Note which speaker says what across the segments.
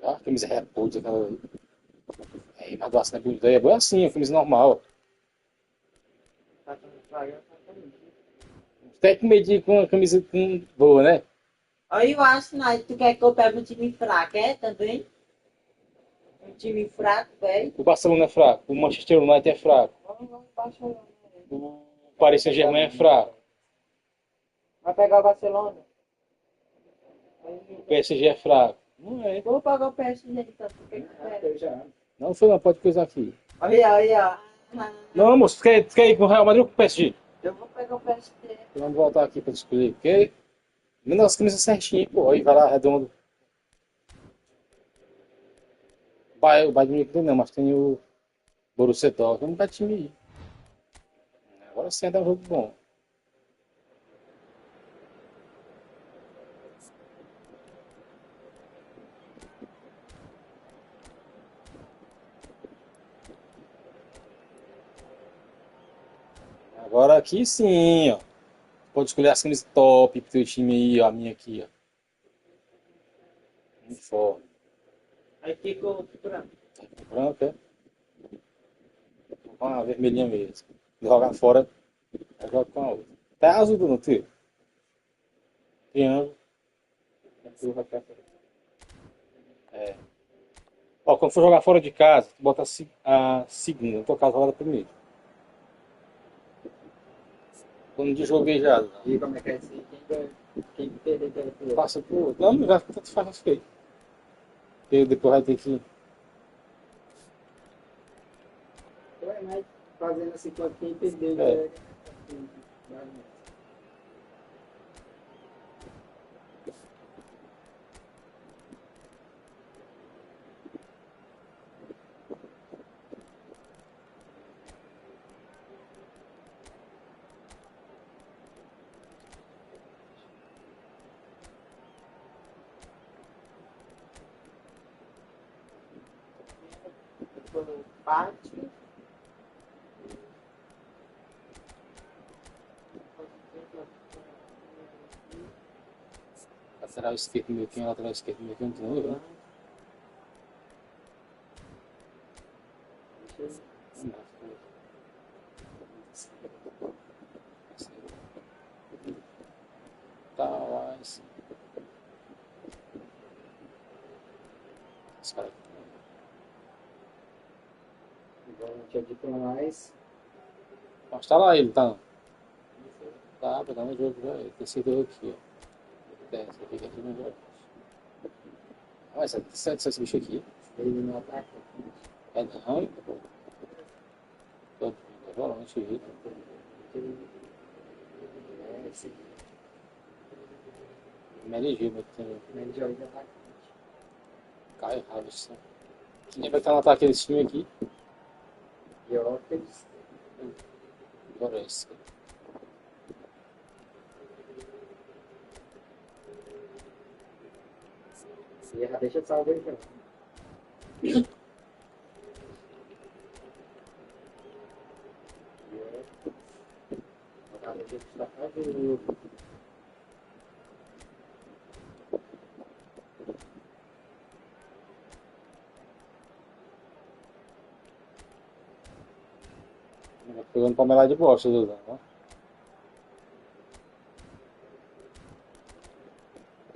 Speaker 1: A camisa repouso, aquela. É, mas do assim, é boa assim, a camisa normal.
Speaker 2: Tá com Instagram, tá com isso.
Speaker 1: Tem que medir com a camisa boa, né?
Speaker 2: Aí eu acho, né? Tu quer que eu pegue um time fraco, é? Também? Um time fraco, velho.
Speaker 1: O Barcelona é fraco, o Manchester United é fraco,
Speaker 2: Vamos baixar, né?
Speaker 1: o Paris Saint-Germain é fraco,
Speaker 2: Vai pegar o Barcelona?
Speaker 1: o PSG é fraco. Não é.
Speaker 2: Vou pagar o PSG, então. O que que tu quer?
Speaker 1: Não foi, não, pode coisar aqui.
Speaker 2: Olha, olha.
Speaker 1: Não, moço, tu quer ir com o Real Madrid ou com o PSG?
Speaker 2: Eu vou pegar o PSG.
Speaker 1: Vamos voltar aqui para escolher, porque manda as camisas certinho, pô, aí vai lá redondo. O Bayern de Munique não, mas tem o Borussia Dortmund, não tá time aí. Agora sim é um jogo bom. Agora aqui sim, ó. Pode escolher as camisas top pro teu time aí, ó, a minha aqui, ó. Uniforme.
Speaker 2: Aí ficou branco.
Speaker 1: Branca, com a vermelhinha mesmo. Jogar fora, aí joga com a outra. Até azul do não teu. Triângulo. É. Ó, quando for jogar fora de casa, tu bota a segunda, na tua casa roda primeiro. Quando de jogo beijado,
Speaker 2: E como é que é isso aí? Quem perder que é pro outro?
Speaker 1: passa pro outro. Não, já tanto faz feio. Porque depois vai ter que.
Speaker 2: Ué, mas fazendo assim, quando quem perdeu já
Speaker 1: É.
Speaker 2: é. Parte.
Speaker 1: Lateral esquerdo meu quem, lateral esquerdo meu quem, não tem nada, né? Tá, mas. Os caras.
Speaker 2: Igual não tinha dito mais.
Speaker 1: Mas tá lá ele, tá? Tá, pra dar no jogo, velho. Tem esse jogo aqui, ó. É, esse aqui no jogo. Ah, esse bicho aqui.
Speaker 2: Ele não ataca.
Speaker 1: É não, pô. Tô volante aí.
Speaker 2: É, esse
Speaker 1: MLG, mas tem
Speaker 2: ele joga de ataque.
Speaker 1: Caio Hudson. Quem vai estar no ataque desse time aqui?
Speaker 2: Jokers.
Speaker 1: Goretzka.
Speaker 2: Se errar, deixa salvo aí, cara. Deixa eu destacar de novo.
Speaker 1: Pegando palmeira de bosta, Dudu, né?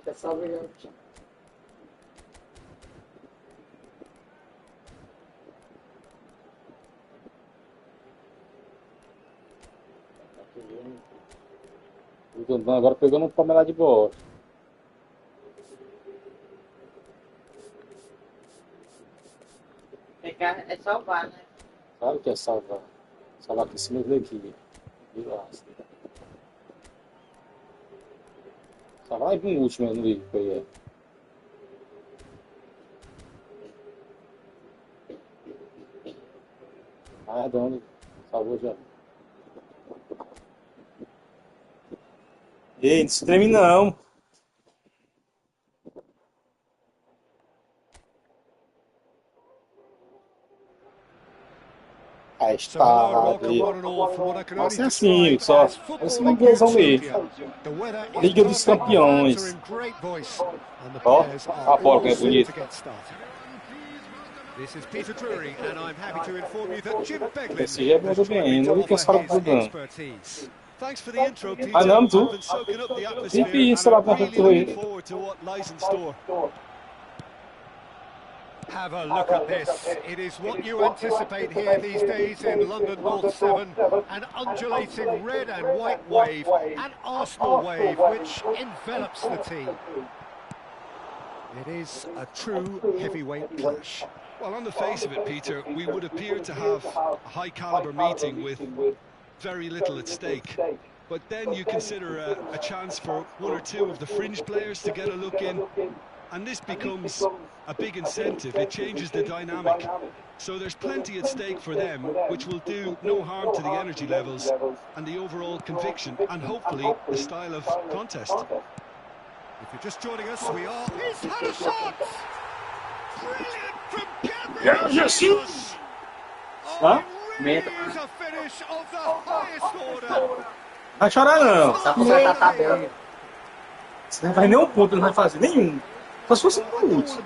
Speaker 2: Deixa salvo aí, ó.
Speaker 1: O Dudu agora pegando um palmeira de bosta.
Speaker 2: É salvar, né?
Speaker 1: Claro que é salvar. Salvar aqui em cima daqui. Vilaça. Salvar aí no último no livro que aí é. Ah, redondo. Salvou já. Ei, não se treme não. Está ali. Nossa, é assim, só. Esse é um inglesão mesmo. Liga dos Campeões. Ó, a bola que é bonita. Esse já é bom também, não vi que os caras estão dando. Ah, não, tu? Sempre isso lá pra tu aí.
Speaker 3: Have a look at this. It is what you anticipate here these days in London North 7. An undulating red and white wave, an Arsenal wave which envelops the team. It is a true heavyweight clash.
Speaker 4: Well, on the face of it, Peter, we would appear to have a high-caliber meeting with very little at stake. But then you consider a chance for one or two of the fringe players to get a look in, and this becomes a big incentive. It changes the dynamic. So there's plenty at stake for them, which will do no harm to the energy levels and the overall conviction, and hopefully the style of contest.
Speaker 3: If you're just joining us, we are... He's had a shot! Brilliant from Gabriel!
Speaker 1: Yes!
Speaker 3: Oh, it really is a finish of the highest order!
Speaker 1: Vai chorar não.
Speaker 2: Só consertar a tabela.
Speaker 1: Você não vai nem um ponto, não vai fazer nenhum. Só se fosse um minuto.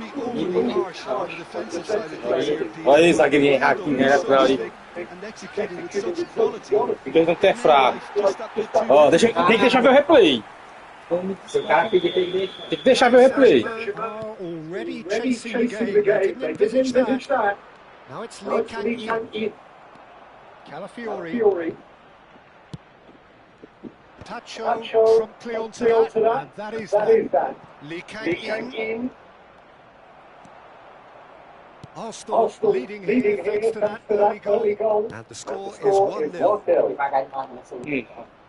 Speaker 1: Olha aí, zagueirinho erradinho, né? Porque não tem fraco. Ó, tem que deixar ver o replay. Tem que deixar ver o replay.
Speaker 3: Already chasing the game. Didn't envisage that. Now it's Lee Kang-in. Calafiori. Tacho promptly onto that, and that is that. Lee Kang-in. Arsenal leading here thanks to that early goal, and the score is 1-0.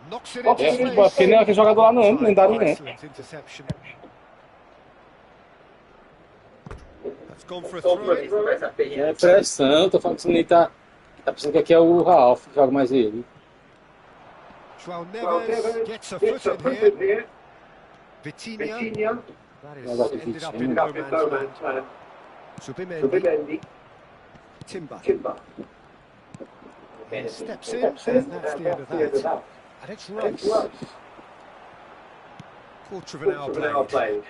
Speaker 3: Knocks it into space.
Speaker 1: Porque não é aquele jogador lá não, lendário não.
Speaker 3: Excellent interception. That's gone for a throw.
Speaker 1: É pressão, tô falando que você nem tá pensando que aqui é o Ralf que joga mais ele.
Speaker 3: João Neves gets a foot in here. Vitinha. That is ended up in no man's land. Subimendi. Timber. Steps in, and that's the end of that. And it's Rice. Quarter of an hour played.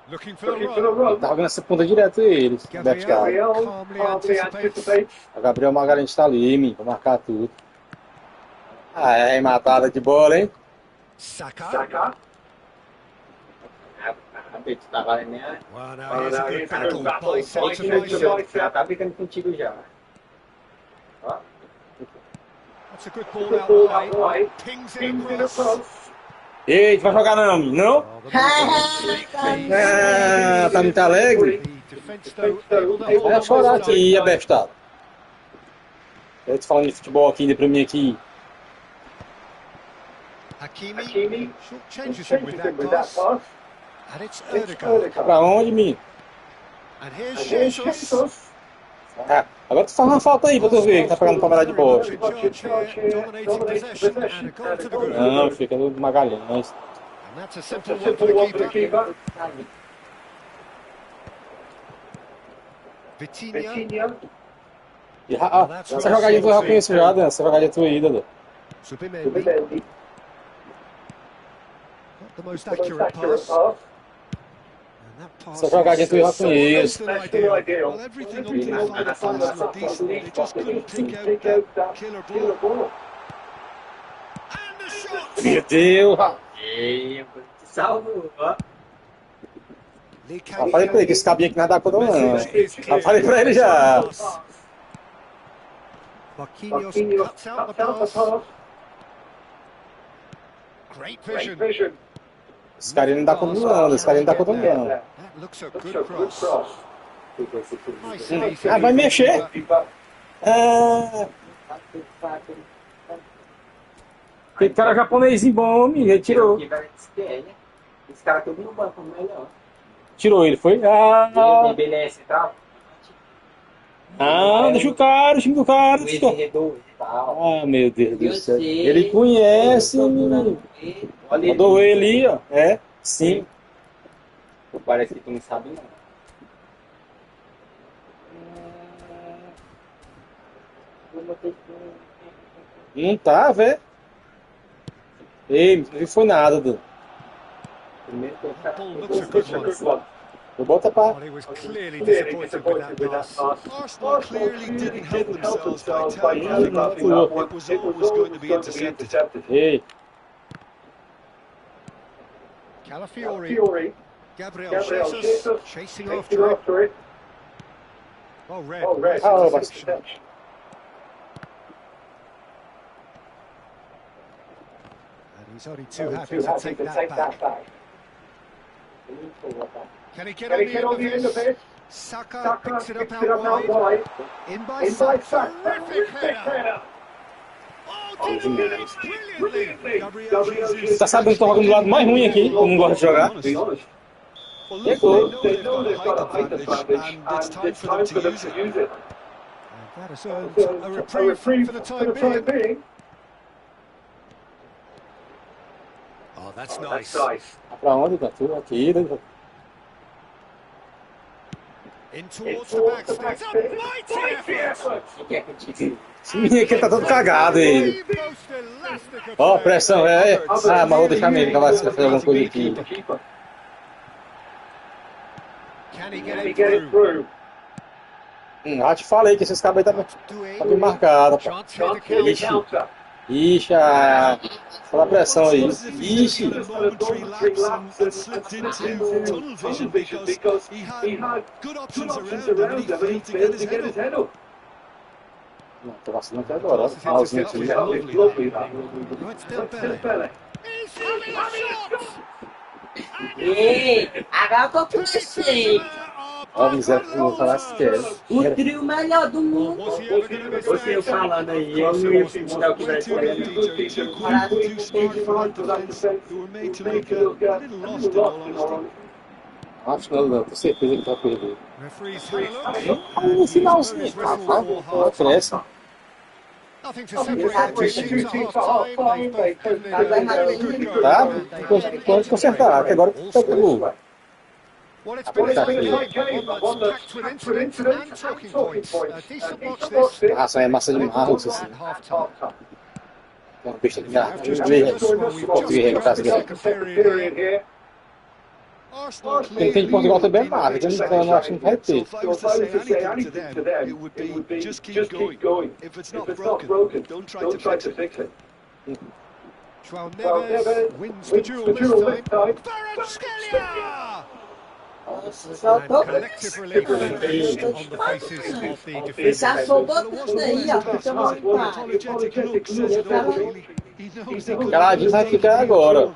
Speaker 3: Looking for the run.
Speaker 1: Tá jogando essa ponta direto ele,
Speaker 3: Gabriel calmly anticipates.
Speaker 1: A Gabriel Magalhães tá ali, pra marcar tudo. Ah, é matada de bola, hein?
Speaker 3: Saka. Well, now here's a good tackle by Tyson.
Speaker 2: Tá brincando contigo já.
Speaker 3: That's a good ball out wide. Pings it across.
Speaker 1: Eita, vai jogar não, não? Ah, tá muito alegre? Vai chorar aqui, abestado. Eu tô falando de futebol aqui, ainda pra mim aqui.
Speaker 3: Hakimi short changes him with that pass. And it's Erdegaard.
Speaker 1: Pra onde, menino?
Speaker 3: And here's Jesus.
Speaker 1: Ah, agora tu faz uma falta aí pra tu ver que tá pegando câmera de bola.
Speaker 3: Dominating possession and a goal to the good.
Speaker 1: Não, fica no Magalhães.
Speaker 3: And that's a simple one for the keeper. Vitinha.
Speaker 1: Essa jogadinha tu já conhece já, Dan. Essa jogadinha tu aí, Dada.
Speaker 3: Subimendi. Not the most accurate pass.
Speaker 1: Essa jogadinha tu já conhece.
Speaker 4: Well, everything up to the final pass was decent. They just couldn't pick out that killer ball.
Speaker 3: And the shot!
Speaker 1: Meu Deus!
Speaker 2: Salvo, ó.
Speaker 1: Eu falei pra ele que esse cabinho aqui não é da conta não. Eu falei pra ele já.
Speaker 3: Marquinhos cuts out the pass. Great vision.
Speaker 1: Esse carinha não dá conta não, esse carinha não dá conta não.
Speaker 3: That looks a good cross. Nice.
Speaker 1: Ah, vai mexer? Ah, aquele cara japonesinho bom, homem, ele tirou.
Speaker 2: Esse cara todo no banco, melhor.
Speaker 1: Tirou ele, foi? Ah,
Speaker 2: Ele envelhece e tal.
Speaker 1: ah, deixa o cara, o time do cara.
Speaker 2: O ex-redor e tal.
Speaker 1: Ah, meu Deus do céu. Ele conhece, menino. Mandou ele ali, ó. É, sim.
Speaker 2: Parece que tu não sabe não.
Speaker 1: Não tá, velho. Ei, não foi nada, Dudu.
Speaker 3: That ball looks a good one.
Speaker 1: Eu boto pra...
Speaker 3: Well, he was clearly disappointed with that pass.
Speaker 4: Arsenal clearly didn't help themselves by telegraphing that it was always going to be intercepted.
Speaker 1: Ei,
Speaker 3: Calafiori. Gabriel Jesus chasing after it. Oh, red.
Speaker 1: ah, bastante.
Speaker 3: And he's only too happy to take that back. Can he get on the end of this? Saka picks it up out wide. In by Saka. Terrific header. Oh, did brilliantly.
Speaker 4: Gabriel Jesus.
Speaker 1: Tá sabendo que eu tô jogando do lado mais ruim aqui, eu não gosto de jogar.
Speaker 4: Well, look, they know they've got a height advantage, and it's time for them to use it.
Speaker 3: That has earned a reprieve for the time being. Oh, that's nice.
Speaker 1: Pra onde, Dudu? Aqui, Dudu.
Speaker 3: In towards the back stairs. A mighty effort.
Speaker 1: Esse menino aqui tá todo cagado, ele.
Speaker 3: The most elastic of
Speaker 1: Ó,
Speaker 3: players.
Speaker 1: pressão, é. Ah, mas vou deixar mesmo, que vai fazer alguma coisa aqui.
Speaker 3: Can he get it through?
Speaker 1: Já te falei que esses cabos aí tá bem marcados.
Speaker 3: Chance here to counter.
Speaker 1: Ixi, fala a pressão aí. Ixi.
Speaker 4: Momentary lapse and slipped into tunnel vision because he had good options around him and he failed to get his head up.
Speaker 1: Não, tô vacilando até agora, ó. Finalzinho aqui.
Speaker 3: No, it's still Pele. He's having a shot.
Speaker 2: Ei, agora eu tô com você.
Speaker 1: Ó, miséria, que eu vou falar se quer.
Speaker 2: O trio melhor do mundo.
Speaker 3: Was he ever going to miss
Speaker 2: Você eu
Speaker 3: that?
Speaker 2: falando aí, eu não ia finalizar o que vai
Speaker 4: Too quick, too smart for that defense who were made to look a little lost in all honesty.
Speaker 1: Acho que não, tenho certeza que vai perder.
Speaker 3: Referees had a look.
Speaker 1: Ah, no finalzinho, tá pressa.
Speaker 3: Nothing to separate the two teams at half-time. They've both given it a good go.
Speaker 1: Tá? Pode consertar, que agora tá tudo.
Speaker 3: Well, it's been a tight game, one that's packed with incident and talking points. A decent watch this.
Speaker 1: A ração é massa demais, assim.
Speaker 3: At half-time.
Speaker 1: É uma besta de garra. Português, no caso dele.
Speaker 3: Arsenal
Speaker 1: Quem tem de Portugal também é massa, então eu não acho que não vai
Speaker 4: So
Speaker 1: ter.
Speaker 4: if I was to say anything to them, it would be just keep going. If it's not broken, don't try to fix it.
Speaker 3: João Neves wins the duel this time. Kvaratskhelia! And collective relief unleashed on the faces of the
Speaker 2: Ele
Speaker 3: defenders.
Speaker 2: se afogou tudo aí, ó. Ficamos em paz.
Speaker 4: Apologetic look says it all, really. He knows he couldn't
Speaker 1: Caladinho vai ficar agora.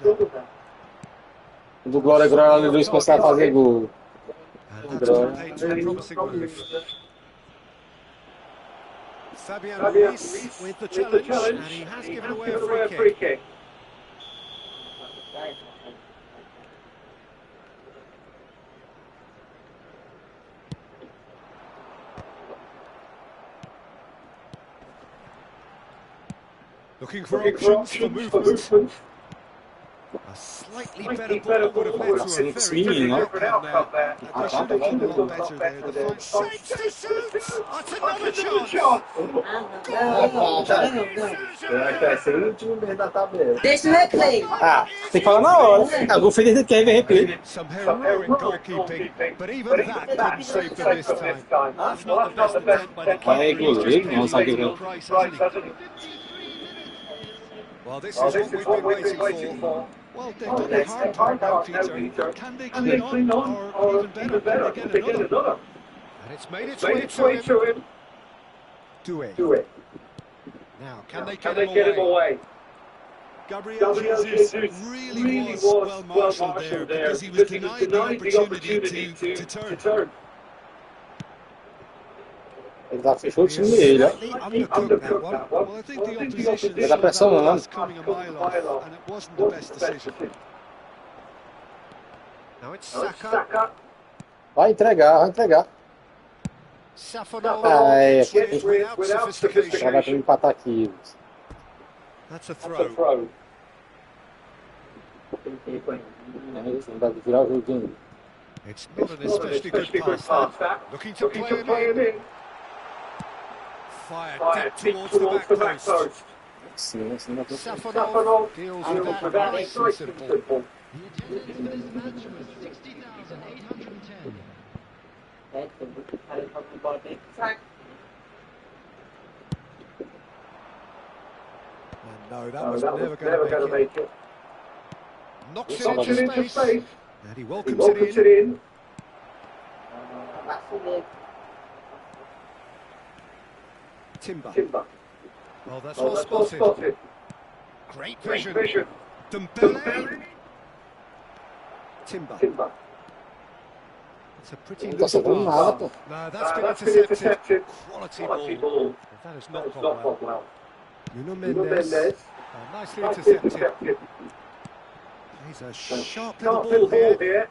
Speaker 1: Do Glória Glória Luiz começar a fazer gol.
Speaker 3: And Hudson paints a promising move. Fabian Ruiz with the challenge, and he has given away a free kick. Looking for options for movement. A slightly better ball would have led to a very different outcome there.
Speaker 4: They should have done a lot better there. The fight
Speaker 3: Shapes to shoot! That's another chance!
Speaker 2: Deixa o replay.
Speaker 1: Ah, tem que falar na hora. Ah, gol fez desde que aí vem replay.
Speaker 3: Some heroic goalkeeping, but even that couldn't save them this time. That's not the best attempt by the
Speaker 1: Vai,
Speaker 3: keeper.
Speaker 1: goleiro, não sabe o que
Speaker 4: price, hasn't he?
Speaker 3: Well, this is what we've been waiting for.
Speaker 4: Well, they've done a hard part now, Peter. Can they clean on, or even better, can they get another?
Speaker 3: And it's made its way to him. Do it. Now, can they get him away?
Speaker 4: Gabriel Jesus really was well marshalled there because he was denied the opportunity to turn.
Speaker 1: Ele já fechou o time dele, ó.
Speaker 3: Undercooked that one.
Speaker 4: Well, I think the opposition
Speaker 1: Mas a pressão não.
Speaker 4: was coming a mile off, and it wasn't the best decision.
Speaker 3: Now it's Saka.
Speaker 1: Vai entregar.
Speaker 3: Safonov
Speaker 1: Ai,
Speaker 3: without
Speaker 1: já vai
Speaker 3: sophistication.
Speaker 1: pra empatar aqui.
Speaker 3: That's a throw.
Speaker 1: Não dá de virar o jogo ainda.
Speaker 3: It's not an especially good pass that. Looking to play him in. Fired deep towards the back post.
Speaker 1: Sim, sim, não
Speaker 3: Safonov deals with that nice and simple.
Speaker 5: The attendance for this match was 60,810.
Speaker 2: É, tem muito cara de jogar bola bem fraco.
Speaker 3: And no, that was never going to make it. Knocks it into space. And he welcomes it in.
Speaker 2: Vacilei.
Speaker 3: Timber. Well, that's well spotted. Great vision. Dembele. Timber. It's a pretty loose pass. No, that's been intercepted. Quality ball. That has not gone well. Nuno Mendes. Nicely intercepted. He's a sharp little ball here.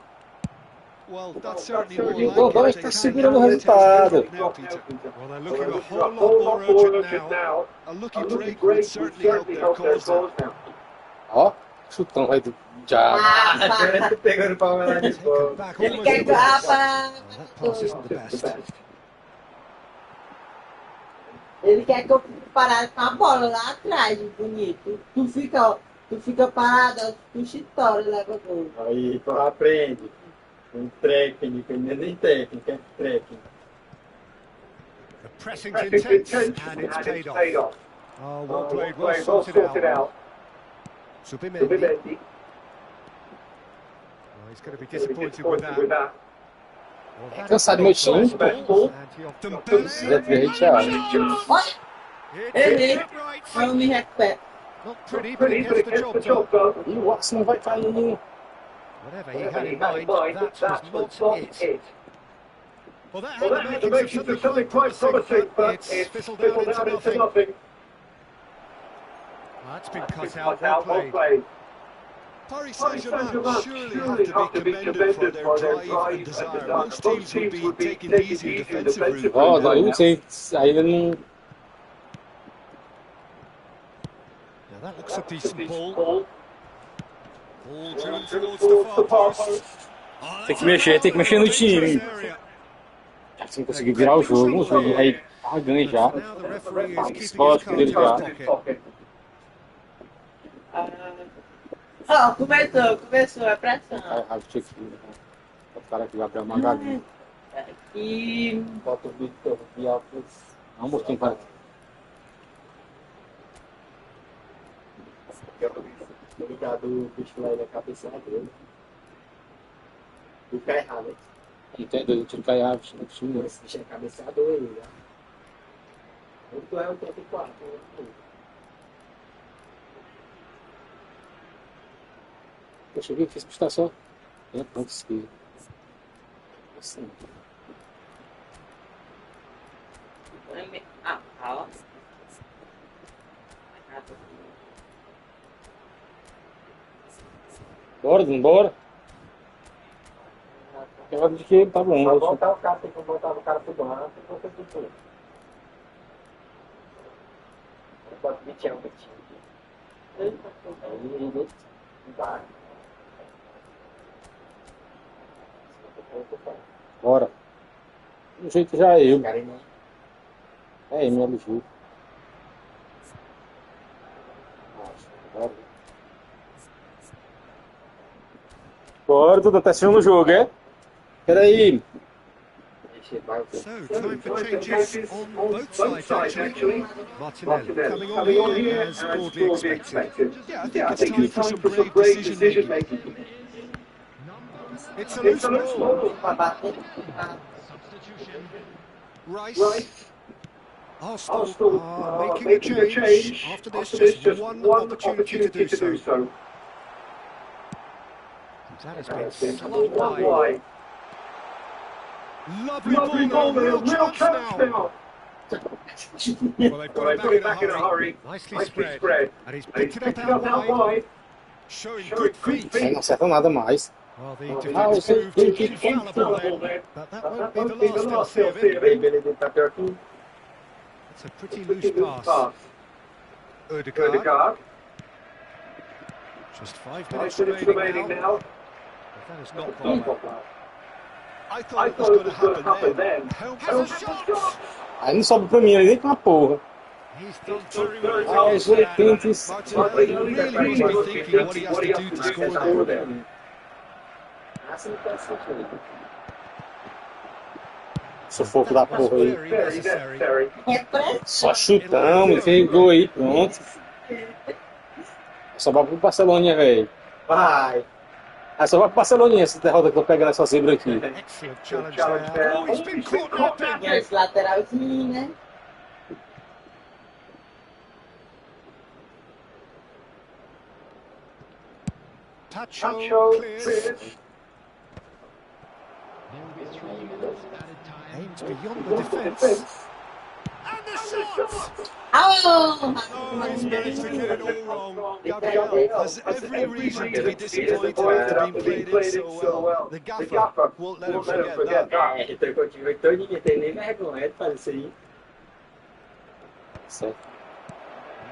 Speaker 4: Well, that's certainly more
Speaker 1: Agora
Speaker 4: like it.
Speaker 1: está segurando o resultado.
Speaker 4: Now, Peter.
Speaker 3: Well, they're looking a whole lot more urgent now.
Speaker 4: A lucky break would certainly help their cause now.
Speaker 1: Ó, chutão vai do diabo.
Speaker 6: Pegando pra lá de bola.
Speaker 3: Back
Speaker 2: Ele
Speaker 3: almost
Speaker 2: quer
Speaker 3: to
Speaker 2: que
Speaker 3: the
Speaker 2: a
Speaker 3: best. That pass isn't the best.
Speaker 2: Ele quer que eu fique parado com a bola lá atrás, bonito. Tu fica parado, tu chitora e leva gol.
Speaker 6: Aí, tu aprende. Um técnico, nem técnico, é técnico.
Speaker 3: The pressing's intense and it's paid off. Oh, well played, well sorted out. Subimendi. Well, he's going to be disappointed with that. Well,
Speaker 1: Cansado do meu time. Precisa ter reteado.
Speaker 2: Olha, errei, mas eu me recupero.
Speaker 3: Not pretty, but he gets the job done.
Speaker 1: E o Hudson vai cair.
Speaker 3: Whatever he had in mind, that was not it. Well, that had the makings of something quite promising, but it's fizzled out into nothing. That's been cut out, well played.
Speaker 4: Paris Saint-Germain surely have to be commended for their drive and desire. Most teams would be taking the easier defensive route.
Speaker 1: Ó, daí não sei, ainda não...
Speaker 3: Now that looks a decent ball. Ball driven towards the far post.
Speaker 1: Tem que mexer no time. Se não conseguir virar o jogo, aí ganha já.
Speaker 3: Now the referee is keeping
Speaker 1: Esporte
Speaker 3: his
Speaker 1: dele
Speaker 3: cards
Speaker 1: já.
Speaker 3: in his pocket.
Speaker 2: Ó, começou a pressão.
Speaker 1: Aqui, o cara que vai abrir uma galinha.
Speaker 2: Aqui.
Speaker 6: Bota o Victor Vialpes.
Speaker 1: Vamos mostrar para aqui.
Speaker 6: Tô ligado o bicho lá na cabeça dele. E cai errado.
Speaker 1: Entendo, eu tiro cair rápido no time.
Speaker 6: Esse bicho é cabeceador aí, né? Muito é um 34.
Speaker 1: Poxa, eu vi que fiz postar só. É, pronto, isso assim.
Speaker 2: Ó.
Speaker 1: Bora. Eu acho que tá bom.
Speaker 6: Vai botar o cara, tem que botar o cara pro banco e você pro tudo. Bota o Vitinho. Aí, vai.
Speaker 1: Bora. Do jeito já é eu.
Speaker 6: Cara, né?
Speaker 1: É MLG. Bora. Bora, tu tá assistindo o jogo, é? Peraí.
Speaker 3: So, time for changes on both sides actually. Martinelli coming on here as broadly expected.
Speaker 4: Yeah, I think it's time for some brave decision-making.
Speaker 3: It's a loose ball.
Speaker 4: Rice.
Speaker 3: Arsenal are making a change. After this, just one opportunity to do so. That has been slung wide. Lovely ball, real chance now. Well, they've got it back in a hurry. Nicely spread. And he's picked it up out wide. Showing good feet.
Speaker 1: Aí não acerta nada mais.
Speaker 3: Well, the defence proved infallible then. But that won't be the last they'll see of it. It's a pretty loose pass. Ødegaard. Just 5 minutes remaining now. But that has not gone well.
Speaker 4: I thought it was going to happen then.
Speaker 3: Help has a shot!
Speaker 1: Aí não sobe pra mim, nem com uma porra.
Speaker 3: He's done very well to
Speaker 1: Aos
Speaker 3: get that.
Speaker 1: 80.
Speaker 4: Martinelli really must be thinking what he has to do to score there.
Speaker 1: Sufoco da porra aí.
Speaker 3: Very necessary.
Speaker 2: É pressa.
Speaker 1: Só chutão, me fez gol aí, pronto. Só vai pro Barceloninha, velho.
Speaker 6: Vai.
Speaker 1: Aí só vai pro Barceloninha essa derrota que eu vou pegar nessa zebra aqui.
Speaker 3: Excellent challenge there. Oh, he's been caught napping.
Speaker 2: Esse lateralzinho, né?
Speaker 3: Tacho clears.
Speaker 5: There will be 3 minutes added time.
Speaker 3: Aims beyond the defence. And the shot!
Speaker 2: Oh!
Speaker 3: Oh, he's managed to get it all wrong. Gabriel
Speaker 2: Gabriel
Speaker 3: has every reason to be disappointed after being played in so well. The gaffer won't let him forget that.
Speaker 6: É, então o time todo ninguém tem nem vergonha de fazer isso aí.
Speaker 1: Certo.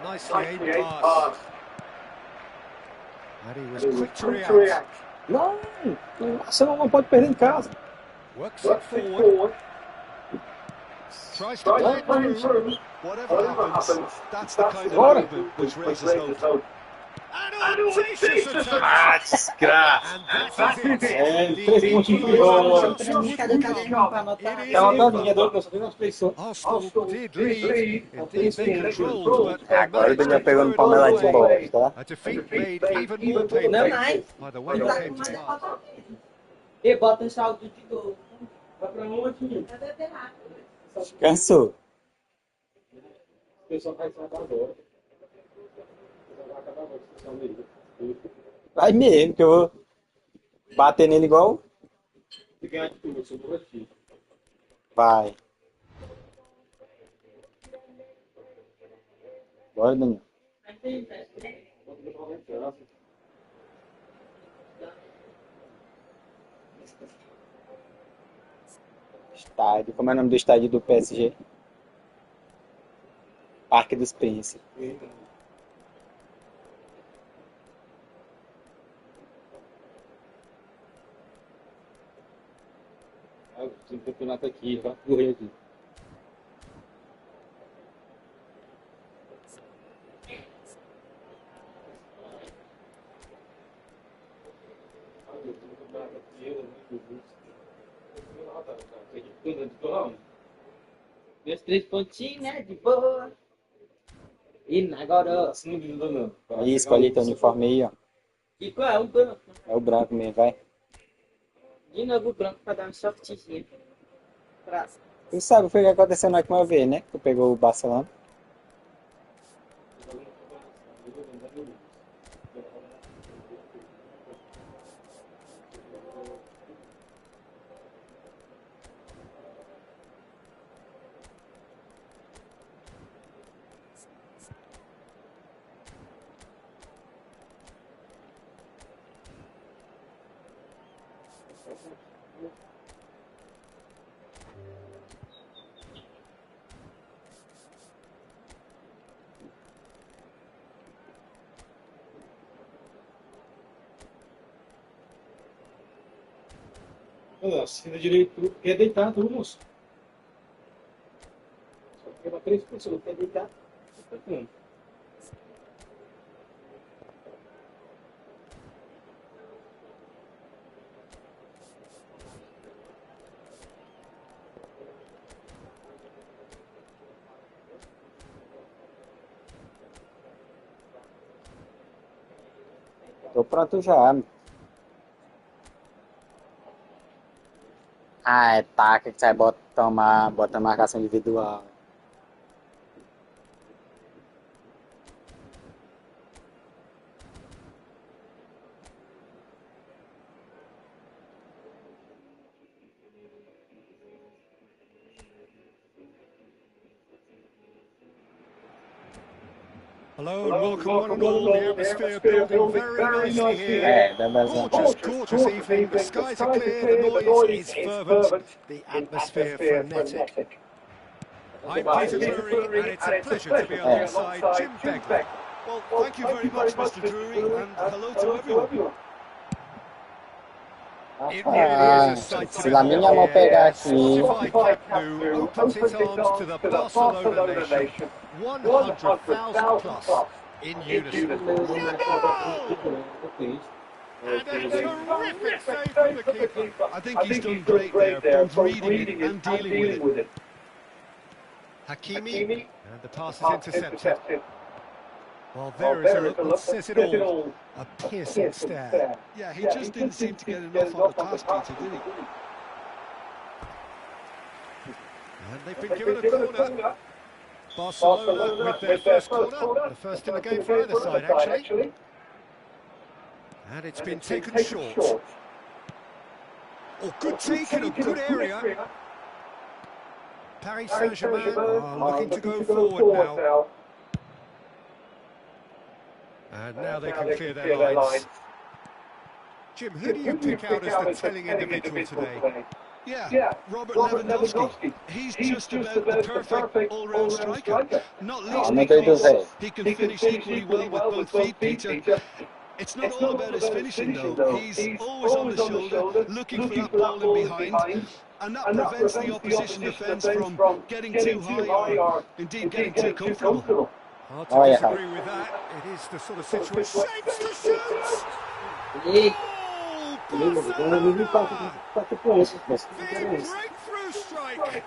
Speaker 3: Nicely aimed pass. And he was quick to react.
Speaker 1: Não, você não pode perder em casa.
Speaker 3: Works it forward. Tries to play it through.
Speaker 4: Whatever happens, that's the kind of
Speaker 1: Bora.
Speaker 4: movement which raises hope.
Speaker 3: An audacious attack.
Speaker 1: Ah, desgraça.
Speaker 3: And that is it.
Speaker 1: É,
Speaker 3: The
Speaker 1: 3 pontinhos de bola.
Speaker 2: Cadê o caderninho pra anotar?
Speaker 3: It is
Speaker 1: Tá anotando,
Speaker 3: over.
Speaker 1: doido, só tem umas flexões.
Speaker 3: Arsenal did lead. Indeed, they controlled, but
Speaker 1: Agora ele já pegando palmela de bola, tá?
Speaker 3: a defeat made even more
Speaker 2: Não
Speaker 3: painful
Speaker 2: mais.
Speaker 3: by the way it came to pass.
Speaker 2: E bota um saldo de gol.
Speaker 6: Vai pra onde?
Speaker 2: Cadê o rápido?
Speaker 7: Cansou.
Speaker 1: O pessoal vai acabar agora. Vai acabar agora, pessoal mesmo.
Speaker 7: Vai mesmo, que eu vou bater nele igual.
Speaker 1: Se ganhar de tudo, eu sou do Recife.
Speaker 7: Vai. Bora, Daniel. Estádio. Como é o nome do estádio do PSG? Parque dos Príncipes.
Speaker 1: Tem campeonato aqui, vai correr aqui.
Speaker 2: Meus 3 pontinhos, né? De boa. E agora, ó.
Speaker 7: Aí, escolhe teu uniforme aí, ó.
Speaker 2: E qual é? Um branco.
Speaker 7: É o branco mesmo, vai.
Speaker 2: De novo o branco pra dar um softzinho. Praça.
Speaker 7: Tu sabe o que aconteceu na última vez, né? Tu pegou o Barcelona.
Speaker 1: Assina direito, quer deitar, tudo, moço. Só que quer 3 pessoas, não quer deitar. Tá com.
Speaker 7: Tô pronto já. Ah, é taca que sai bota marcação individual.
Speaker 3: Hello and welcome one and all. The atmosphere building very nicely here.
Speaker 7: É, dá vazão.
Speaker 3: Gorgeous evening. The skies are clear. The noise is fervent. The atmosphere frenetic. I'm Peter Drury, and it's a pleasure to be alongside Jim Begley.
Speaker 4: Well, thank you very much, Mr. Drury, and hello to everyone.
Speaker 3: It really is a sight to
Speaker 7: Se la minha mão
Speaker 3: behold
Speaker 7: pegar
Speaker 3: here.
Speaker 7: aqui,
Speaker 3: Spotify Camp Nou opens its arms to the Barcelona nation. 100,000 plus in unison. Yago! And a terrific save from the keeper.
Speaker 4: I think he's done great there, both reading it and dealing with it.
Speaker 3: Hakimi, and the pass is intercepted. Well, there is a look that says it all. A piercing stare.
Speaker 4: Yeah, he just didn't seem to get enough on the pass, Peter, did he?
Speaker 3: And they've been given a corner. Barcelona with their first corner. The first in the game for either side, actually. And it's been taken short. Oh, good take in a good area. Paris Saint-Germain are looking to go forward now. And now they can clear their lines. Jim, who do you pick out as the telling individual today?
Speaker 4: Yeah, Robert Lewandowski. He's just about the perfect all-round striker. Not least because he can finish equally well with both feet, Peter. It's not all about his finishing, though. He's always on the shoulder, looking for that ball in behind, and that prevents the opposition defence from getting too high or indeed getting too comfortable.
Speaker 3: Hard to disagree with that. It is the sort of situation. Shapes to shoot! The breakthrough strike!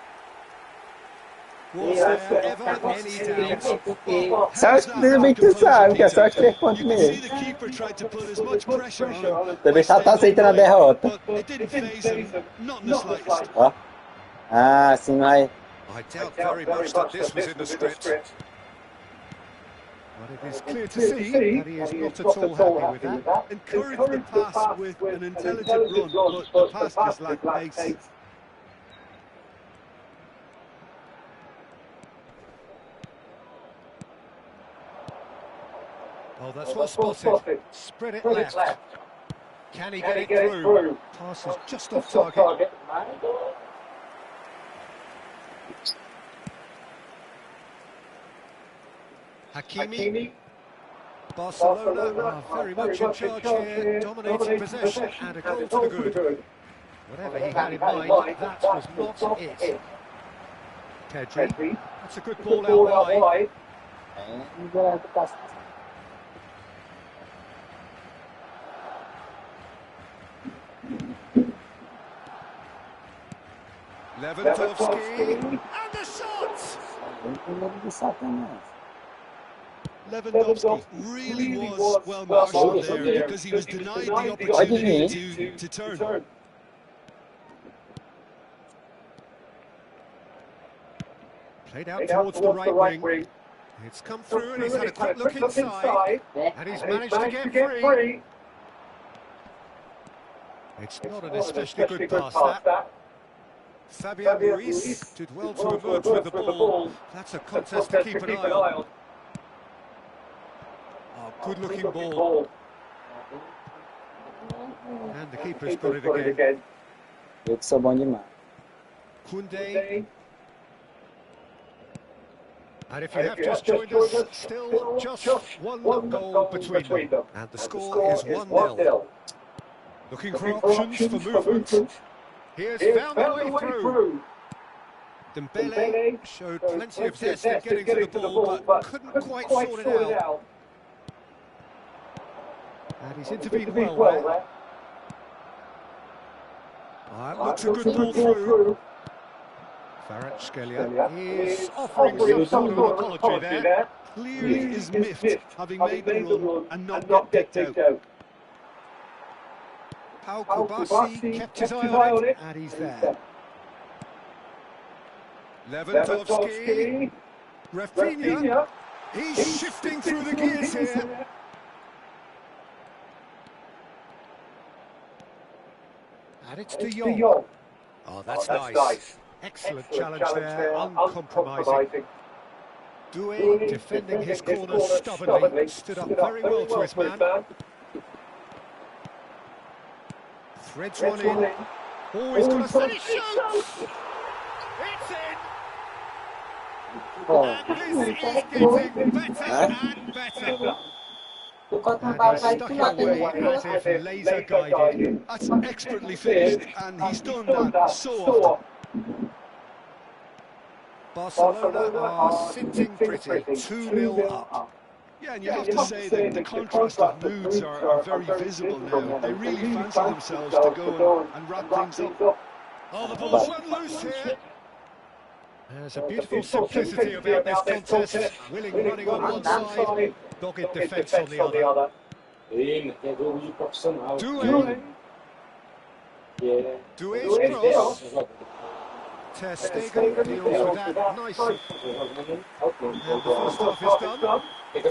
Speaker 3: Was there ever any doubt?
Speaker 7: Sorte bem que tu sabe, que a sorte que é contra
Speaker 4: You can see
Speaker 7: ele.
Speaker 4: the keeper tried to put as much pressure on him.
Speaker 7: Também já tá aceitando a derrota.
Speaker 4: But it didn't faze him, not in the slightest.
Speaker 7: Ó. Ah, sim, vai.
Speaker 3: I doubt very much that this was in the script. But it is clear to see that he is not at all happy with that.
Speaker 4: Encouraged the pass with an intelligent run, but the pass just lacked pace.
Speaker 3: Oh, that's well spotted. Spread it left. Can he get it through? Pass is just off target. Hakimi. Barcelona are very much in charge here, dominating possession and a goal to the good. Whatever he had in mind, that was not it. Pedri. That's a good ball out wide. Lewandowski, and the shot!
Speaker 4: Lewandowski really was well marshalled there because he was denied the opportunity to turn.
Speaker 3: Played out towards the right wing. It's come through and he's had a quick look inside. And he's managed to get free. It's not an especially good pass, that. Fabian Ruiz did well to emerge with the ball. That's a contest to keep an eye on. Oh, good-looking ball. And the keeper's got it again.
Speaker 7: Eu que sou bom demais.
Speaker 3: Koundé. And if you have just joined us, still just one goal between them. And the score is 1-0. Looking for options for movement. He has found the way through. Dembele showed plenty of zest in getting to the ball, but couldn't quite sort it out. And he's intervened well there. It looks a good ball through. Kvaratskhelia is offering some sort of apology there.
Speaker 4: Clearly is miffed, having made the run and not get picked out.
Speaker 3: Pau Kubasi kept his eye on it, and he's there. Lewandowski, Rafinha, he's shifting through the gears here. And it's De Jong. Oh, that's nice. Excellent challenge there, uncompromising. Doué, defending his corner stubbornly, stood up very well to his man. Threads one in. Oh, he's got a steady shoot! It's in! And this is getting better and better. And he's stuck it away as if laser guided.
Speaker 4: That's expertly finished, and he's done that so often.
Speaker 3: Barcelona are sitting pretty, 2-0 up.
Speaker 4: Yeah, and you have to say that the contrast of moods are very visible now. They really fancy themselves to go and wrap things up.
Speaker 3: Oh, the ball's run loose here. There's a beautiful simplicity about this contest. Willing running on one side, dogged defence on the other. Doué's cross. Ter Stegen deals with that nicely. And the first half is done. Any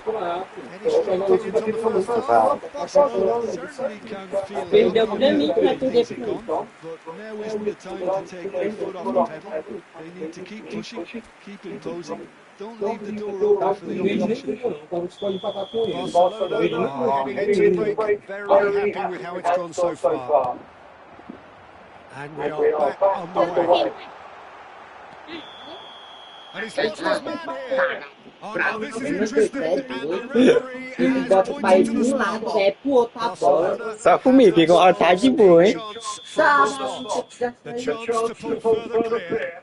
Speaker 3: strong opinions on the first half?
Speaker 4: Barcelona certainly can feel it gone, but now isn't the time to take their foot off the pedal. They need to keep pushing, keep imposing. Don't leave the door open for the opposition.
Speaker 3: Barcelona are heading into the break, very happy with how it's gone so far. And we are back underway. And he's lost his man here. Oh, now this is interesting. And the referee
Speaker 2: Ele
Speaker 3: has
Speaker 2: bota o pai
Speaker 3: pointed
Speaker 2: de
Speaker 3: to
Speaker 2: um
Speaker 3: the
Speaker 2: lado,
Speaker 3: spot.
Speaker 2: é pro outro a bola.
Speaker 7: Só comigo, que igual tá de boa, hein?
Speaker 3: The chance to pull further clear.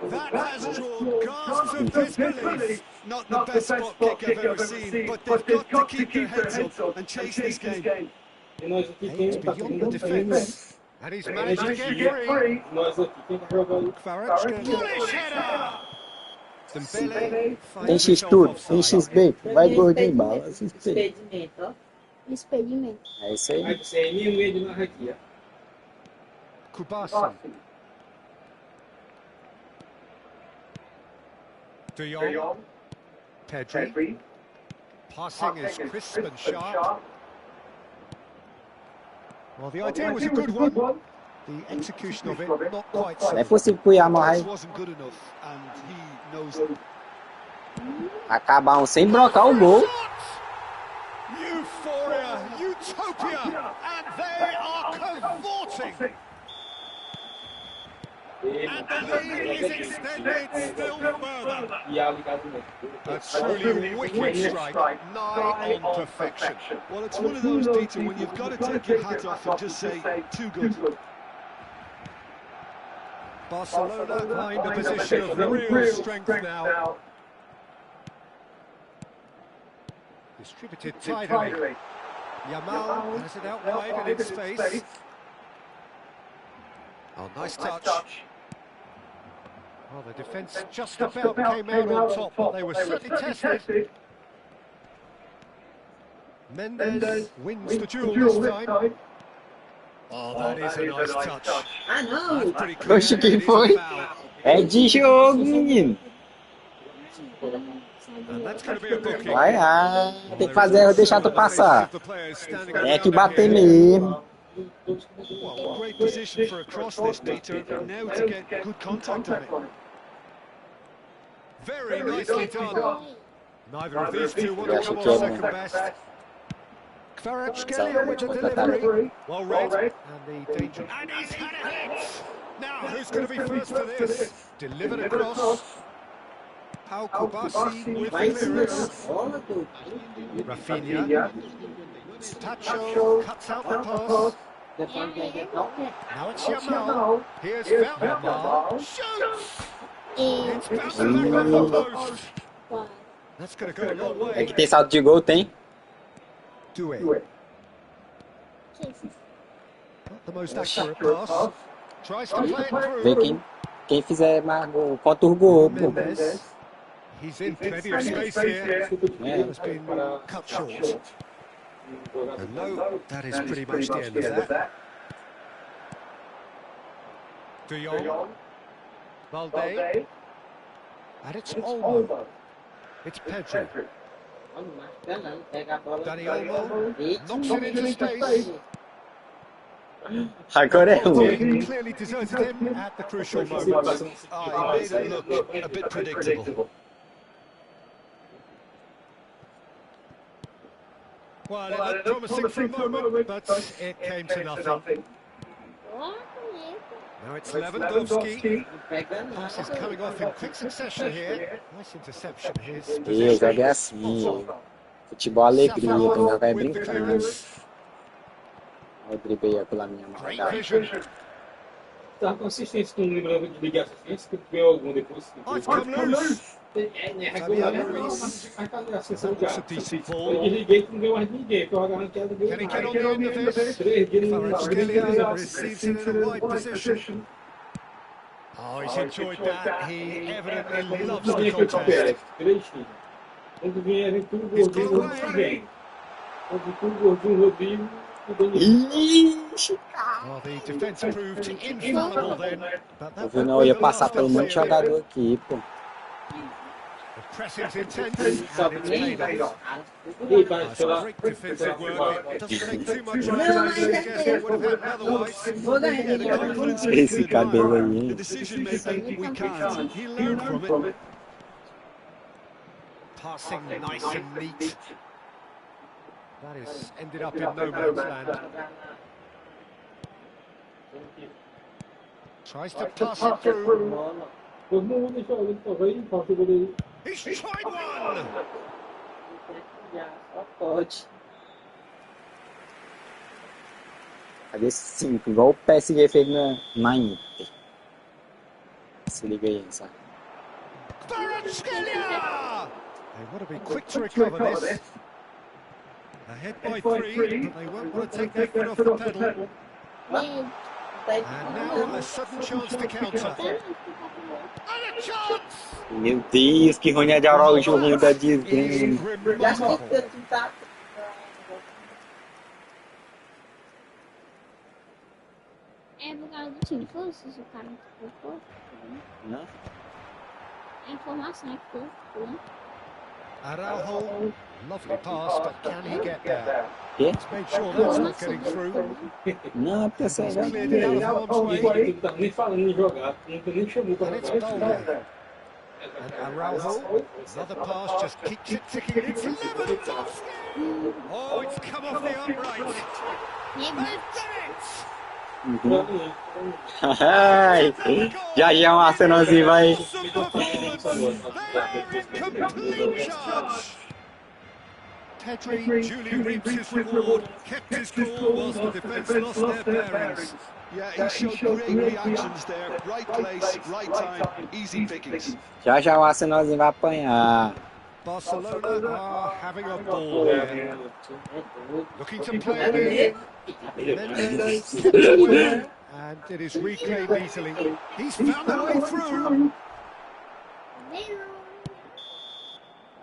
Speaker 3: That has drawn gasps of disbelief.
Speaker 4: Not the best spot kick I've ever seen, but they've got to keep their heads up and chase this game.
Speaker 3: Aims beyond the defence. And he's managed to get free. Kvaratskhelia. Bullish header. Dembele
Speaker 7: Tem
Speaker 3: finds
Speaker 7: X
Speaker 3: himself
Speaker 7: tudo, tem
Speaker 3: offside.
Speaker 7: X bem, vai gordinho, bala.
Speaker 2: Expedimento, ó.
Speaker 8: Experimento.
Speaker 7: É isso aí.
Speaker 3: Kubasi. De Jong. Pedri. Passing is crisp and sharp. Well, the idea was a good one. The execution of it, not quite so.
Speaker 7: Não é possível que o Yamal
Speaker 4: This
Speaker 7: vai
Speaker 4: wasn't good enough, and he knows it.
Speaker 7: acabar sem brocar o gol.
Speaker 3: Euphoria, utopia, and they are cavorting. And the lead is extended still further. A truly wicked strike, nigh on perfection.
Speaker 4: Well, it's one of those, Peter, when you've got to take your hat off and just say, too good.
Speaker 3: Barcelona find a position of real strength now. Distributed tidily. Yamal has it out wide and in space. Oh, nice touch. Well, the defence just about came out on top, but they were certainly tested. Mendes wins the duel this time. Oh, that is a nice touch.
Speaker 2: Ah, não!
Speaker 3: That's pretty clear.
Speaker 7: Oxe, quem
Speaker 3: It is a
Speaker 7: foi?
Speaker 3: foul.
Speaker 7: É de jogo, menino.
Speaker 3: And that's going to be a booking.
Speaker 7: Vai, tem que fazer, deixar tu passar. Tem que bater mesmo.
Speaker 4: Well, great position for a cross this, Peter. Now to get good contact on it.
Speaker 3: Very nicely done. Neither of these two want to come on second best. Kvaratskhelia with the delivery. Well read. And the danger. And he's had a hit. Now, who's going to be first to this? Delivered across. Pau Kubasi with clearance.
Speaker 2: Bola, do.
Speaker 3: Rafinha. Tacho cuts out the pass. Now it's Yamal. Here's Yamal. Shoots! It's bouncing back off the post. That's going to go a long
Speaker 7: É
Speaker 3: way.
Speaker 7: que tem salto de gol, tem.
Speaker 3: Doué. Not the most accurate pass. Tries to play it
Speaker 7: Vê
Speaker 3: through.
Speaker 7: quem fizer mais gol, contra o gol. Pô.
Speaker 3: Mendes. He's in plenty of space here. That has been cut short. And no, that is pretty much the end of that. De Jong. Valde. And it's Olmo. It's Pedri. Dani Olmo knocks it into space.
Speaker 7: Agora é ruim.
Speaker 3: He clearly deserted him at the crucial moment.
Speaker 4: He made it look a bit predictable.
Speaker 3: Well, it looked promising for a moment, but it came to nothing. Now it's Lewandowski.
Speaker 2: Não pega não.
Speaker 3: Passes coming off in quick succession here. Nice interception. His
Speaker 7: E
Speaker 3: position.
Speaker 7: joga é assim. Futebol alegria, quem joga é
Speaker 3: With the
Speaker 7: brincando.
Speaker 3: clearance.
Speaker 7: Olha o drible aí pela minha
Speaker 3: Great
Speaker 7: maldade.
Speaker 3: vision.
Speaker 1: Tá consistente, tu não lembra de ligar assistência, que tu ganhou algum depois.
Speaker 3: I've come loose.
Speaker 1: É, né?
Speaker 3: Fabiano
Speaker 1: Regular,
Speaker 3: Ruiz.
Speaker 1: mas tá ligado, assim,
Speaker 3: That was a decent
Speaker 1: eu
Speaker 3: ball.
Speaker 1: desliguei, tu não ganhou mais ninguém, porque eu arranquei do
Speaker 3: Can he get on the end of this?
Speaker 1: 3 dias no
Speaker 3: Kvaratskhelia receives it in a wide position. Oh, he's enjoyed that. He evidently loves the contest.
Speaker 1: Quando vem tudo
Speaker 3: He's got
Speaker 1: gordinho,
Speaker 3: away.
Speaker 1: não vem. Quando tudo gordinho, Rodrigo, o Daniel.
Speaker 7: Ixi,
Speaker 3: Well, the defence proved infallible then. But that
Speaker 7: eu não ia passar pelo monte de
Speaker 3: enough.
Speaker 7: jogador aqui, pô.
Speaker 3: The pressing's intense and it's paid off. That's great defensive work. It doesn't take too much to guess what would have happened otherwise.
Speaker 2: Vou ganhar
Speaker 4: Yeah, the
Speaker 2: ele.
Speaker 4: confidence we
Speaker 7: Esse
Speaker 4: can
Speaker 7: cabelo
Speaker 4: admire.
Speaker 7: aí.
Speaker 4: The decision making we can't. He learned from it.
Speaker 3: Passing nice and neat. That has ended up in no man's land. Tries to pass it through.
Speaker 1: Todo mundo deixou ele talvez, falta o goleiro.
Speaker 3: He's tried one!
Speaker 2: Só pode.
Speaker 7: Cadê 5? Igual o PSG fez na Inter. Se liga aí, sabe?
Speaker 3: Kvaratskhelia! They want to be quick to recover this. Ahead by 3, but they won't want to take their foot off the pedal. And now a sudden chance to counter. And a chance!
Speaker 7: Meu Deus, que Rony de Araújo ruim da
Speaker 3: Is
Speaker 7: desgrama.
Speaker 2: Já sei
Speaker 3: remarkable.
Speaker 2: que tu tá.
Speaker 8: É por causa do time de força, se o cara não ficou forte.
Speaker 7: Não?
Speaker 8: A informação é que ficou.
Speaker 3: Araujo, lovely pass, but can he get there?
Speaker 7: Quê?
Speaker 3: He's made sure that's not getting through.
Speaker 7: Não, pensei
Speaker 3: He's
Speaker 7: não.
Speaker 3: cleared it out of harm's way.
Speaker 1: Ele tá nem falando em jogar, nunca nem chamou pra
Speaker 3: And it's Balde. And Araujo, another pass, just keeps it ticking. It's Lewandowski! Oh, it's come off the upright. They've done it!
Speaker 7: Ai, já já um Arsenalzinho vai.
Speaker 3: Awesome performance! They're in complete charge! Pedri duly reaps his reward, kept his cool whilst the defence lost their bearings.
Speaker 4: Yeah, he showed great reactions there. Right place, right time, easy pickings.
Speaker 7: Já já o Arsenalzinho vai apanhar.
Speaker 3: Barcelona are having a ball here. Looking to play it in. Mendes steps away, and it is reclaimed easily. He's found a way through.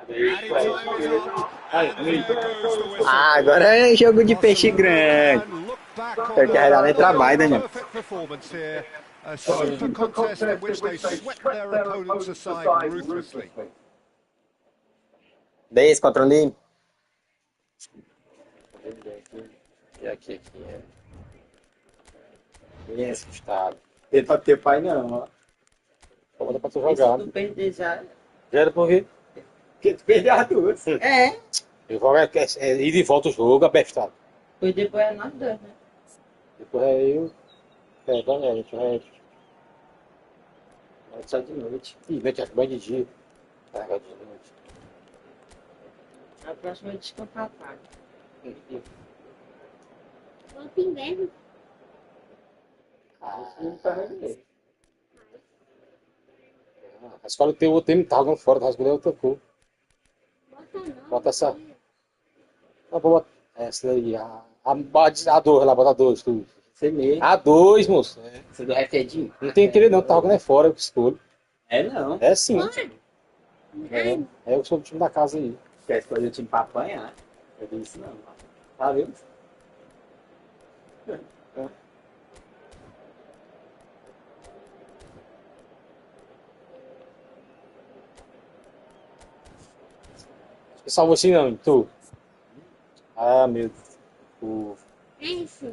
Speaker 3: Added time is up. And there goes the whistle.
Speaker 7: Ah, agora é jogo de peixe grande.
Speaker 3: And look back on
Speaker 7: Eu quero dar nem trabalho,
Speaker 3: the
Speaker 7: Daniel.
Speaker 3: perfect performance here. A super contest in which they swept their opponents aside ruthlessly.
Speaker 7: 10 controle. E aqui é. Bem assustado. Ele pode ter pai não, ó. Só bota pra tu
Speaker 2: Se
Speaker 7: jogar.
Speaker 2: tu perder já.
Speaker 7: Já era por quê? Porque tu perdeu as duas.
Speaker 2: É,
Speaker 1: Eu jogo é ir de volta o jogo, abestado.
Speaker 2: pois depois é nós dois, né?
Speaker 1: Depois é eu. É, então a gente vai.
Speaker 7: Só de noite.
Speaker 1: Ih, vai ter banho de dia. Carregar de noite.
Speaker 2: A próxima é descampar pago.
Speaker 8: Bota inverno.
Speaker 1: A escola tem o time tá jogando fora, tá jogando outra cor.
Speaker 8: Bota não.
Speaker 1: Bota essa. Tá boa. Essa daí. A 2 lá, bota a 2, tu.
Speaker 7: Você mesmo.
Speaker 1: A 2, moço.
Speaker 7: Você do refedinho?
Speaker 1: Não tem que querer não, tá jogando é fora, eu que escolho.
Speaker 7: É não.
Speaker 1: É sim.
Speaker 8: Ai,
Speaker 1: É eu sou do time da casa aí.
Speaker 7: Quer escolher o time pra apanhar? Eu disse não. Tá vendo?
Speaker 1: Você salvou assim não, tu? Ah, meu Deus.
Speaker 8: é isso. É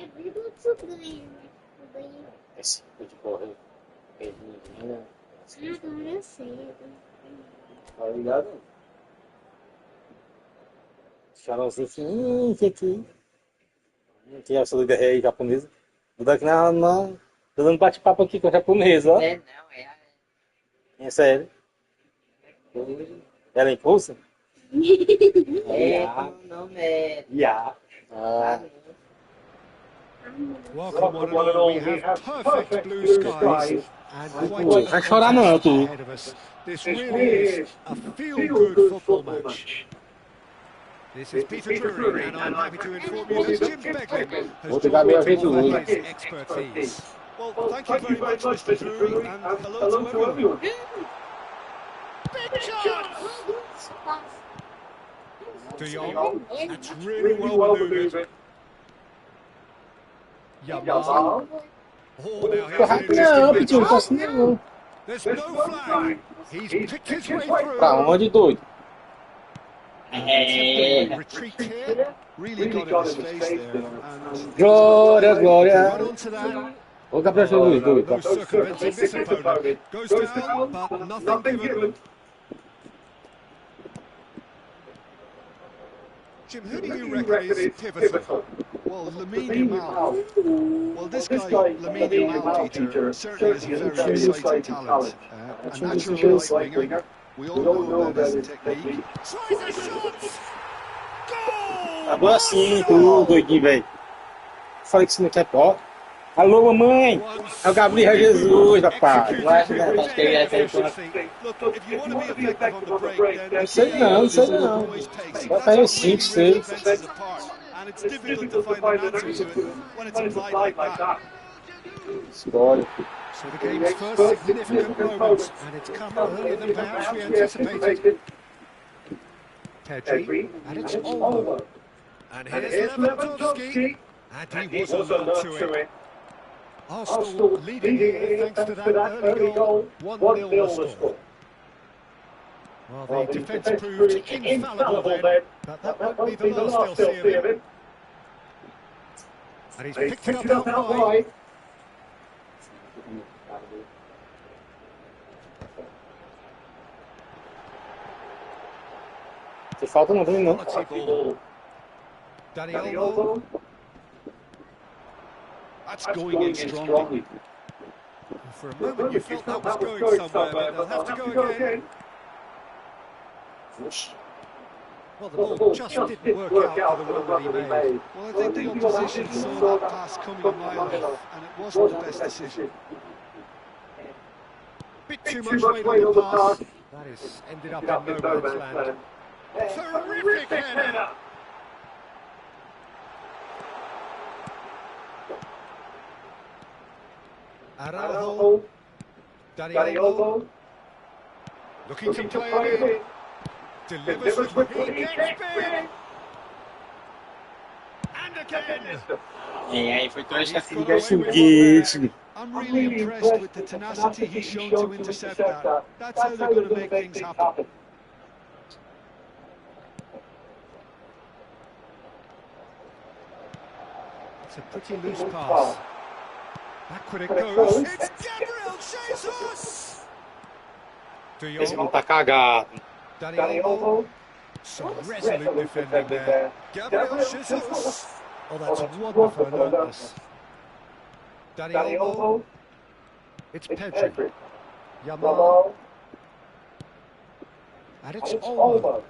Speaker 8: bem do ganha, né? Tu ganha.
Speaker 1: Esse tipo de correr. Perninha.
Speaker 8: Agora eu sei.
Speaker 7: Tá ligado? Charolzinho assim, isso aqui.
Speaker 1: Não tinha essa líder aí japonesa. Vou dar aqui tô dando bate-papo aqui com a japonesa, ó.
Speaker 2: É, não,
Speaker 1: É sério. Ela é impulsa?
Speaker 2: o nome é...
Speaker 1: Ah,
Speaker 3: Welcome one and all. We have perfect blue skies and quite a
Speaker 1: vai chorar não,
Speaker 3: contest
Speaker 1: tu.
Speaker 3: ahead of us. This really is a feel-good football match. This is Peter Drury, and I'm happy to inform you that Jim Beglin has joined me to offer his expertise.
Speaker 4: Well, thank you very much, Mr. Drury, and hello to everyone.
Speaker 3: Big chance! De Jong, that's really well manoeuvred. Yamal. Oh, now here's an
Speaker 1: não,
Speaker 3: interesting
Speaker 1: Pitinho, não
Speaker 3: match.
Speaker 1: posso não.
Speaker 3: There's no flag. He's picked his way through.
Speaker 1: Pra onde, doido?
Speaker 3: Retreat here.
Speaker 4: Really got in his face there, and
Speaker 1: Glória,
Speaker 3: Right
Speaker 1: glória.
Speaker 3: onto that.
Speaker 1: Ô, Gabriel Jesus, doido.
Speaker 3: Those circumventing this opponent. Goes down, but nothing given. Jim, who do you reckon is pivotal?
Speaker 4: well, Lamine Yamal. Well, this guy, Lamine Yamal, Peter, certainly is a very exciting talent. A natural right winger. We all know that is a technique.
Speaker 3: Tries a shot. Goal!
Speaker 1: Acabou assim, tu, doidinho, velho. Falei que você não quer pó. Alô, mamãe. É o Gabriel Jesus, rapaz.
Speaker 3: Look, if you want to be effective on the break, then
Speaker 1: Não sei não. Vai fazer 5, 6.
Speaker 4: And it's difficult to find an answer to it when it's applied like that.
Speaker 1: Escolhe.
Speaker 3: So the game's first significant moment, and it's come earlier than perhaps we anticipated. Pedri, and it's over. And here's Lewandowski, and he was alert to it. Arsenal leading here thanks to that early goal, 1-0 the score. Well, the defence proved infallible then, but that won't be the last they'll see of him. And he's picked it up out wide.
Speaker 1: Se falta não tem não.
Speaker 3: Quality ball. Dani Olmo.
Speaker 4: That's going in strongly.
Speaker 3: For a moment you felt that was going somewhere, but they'll have to go again. Well, the ball just didn't work out for the run that he made.
Speaker 4: Well, I think the opposition saw that pass coming a mile off, and it wasn't the best decision.
Speaker 3: Bit too much weight on the pass. That is ended up in no man's land. Terrific header! Araujo. Dani Olmo. Looking to play it in. Delivers with he gets big. And again.
Speaker 7: Aí foi dois
Speaker 3: He's got
Speaker 1: É
Speaker 3: away with
Speaker 1: foguete.
Speaker 4: I'm really impressed with the tenacity he's shown to intercept that. That's how they're going to make things happen.
Speaker 3: It's a pretty loose pass. Backward it goes. It's Gabriel Jesus! De
Speaker 1: Esse
Speaker 3: Jong.
Speaker 1: não tá cagado.
Speaker 3: Dani Olmo. Some resolute defending there. Gabriel Jesus. Oh, that's wonderful alertness. Dani Olmo. It's Pedri. Yamal. And it's Olmo.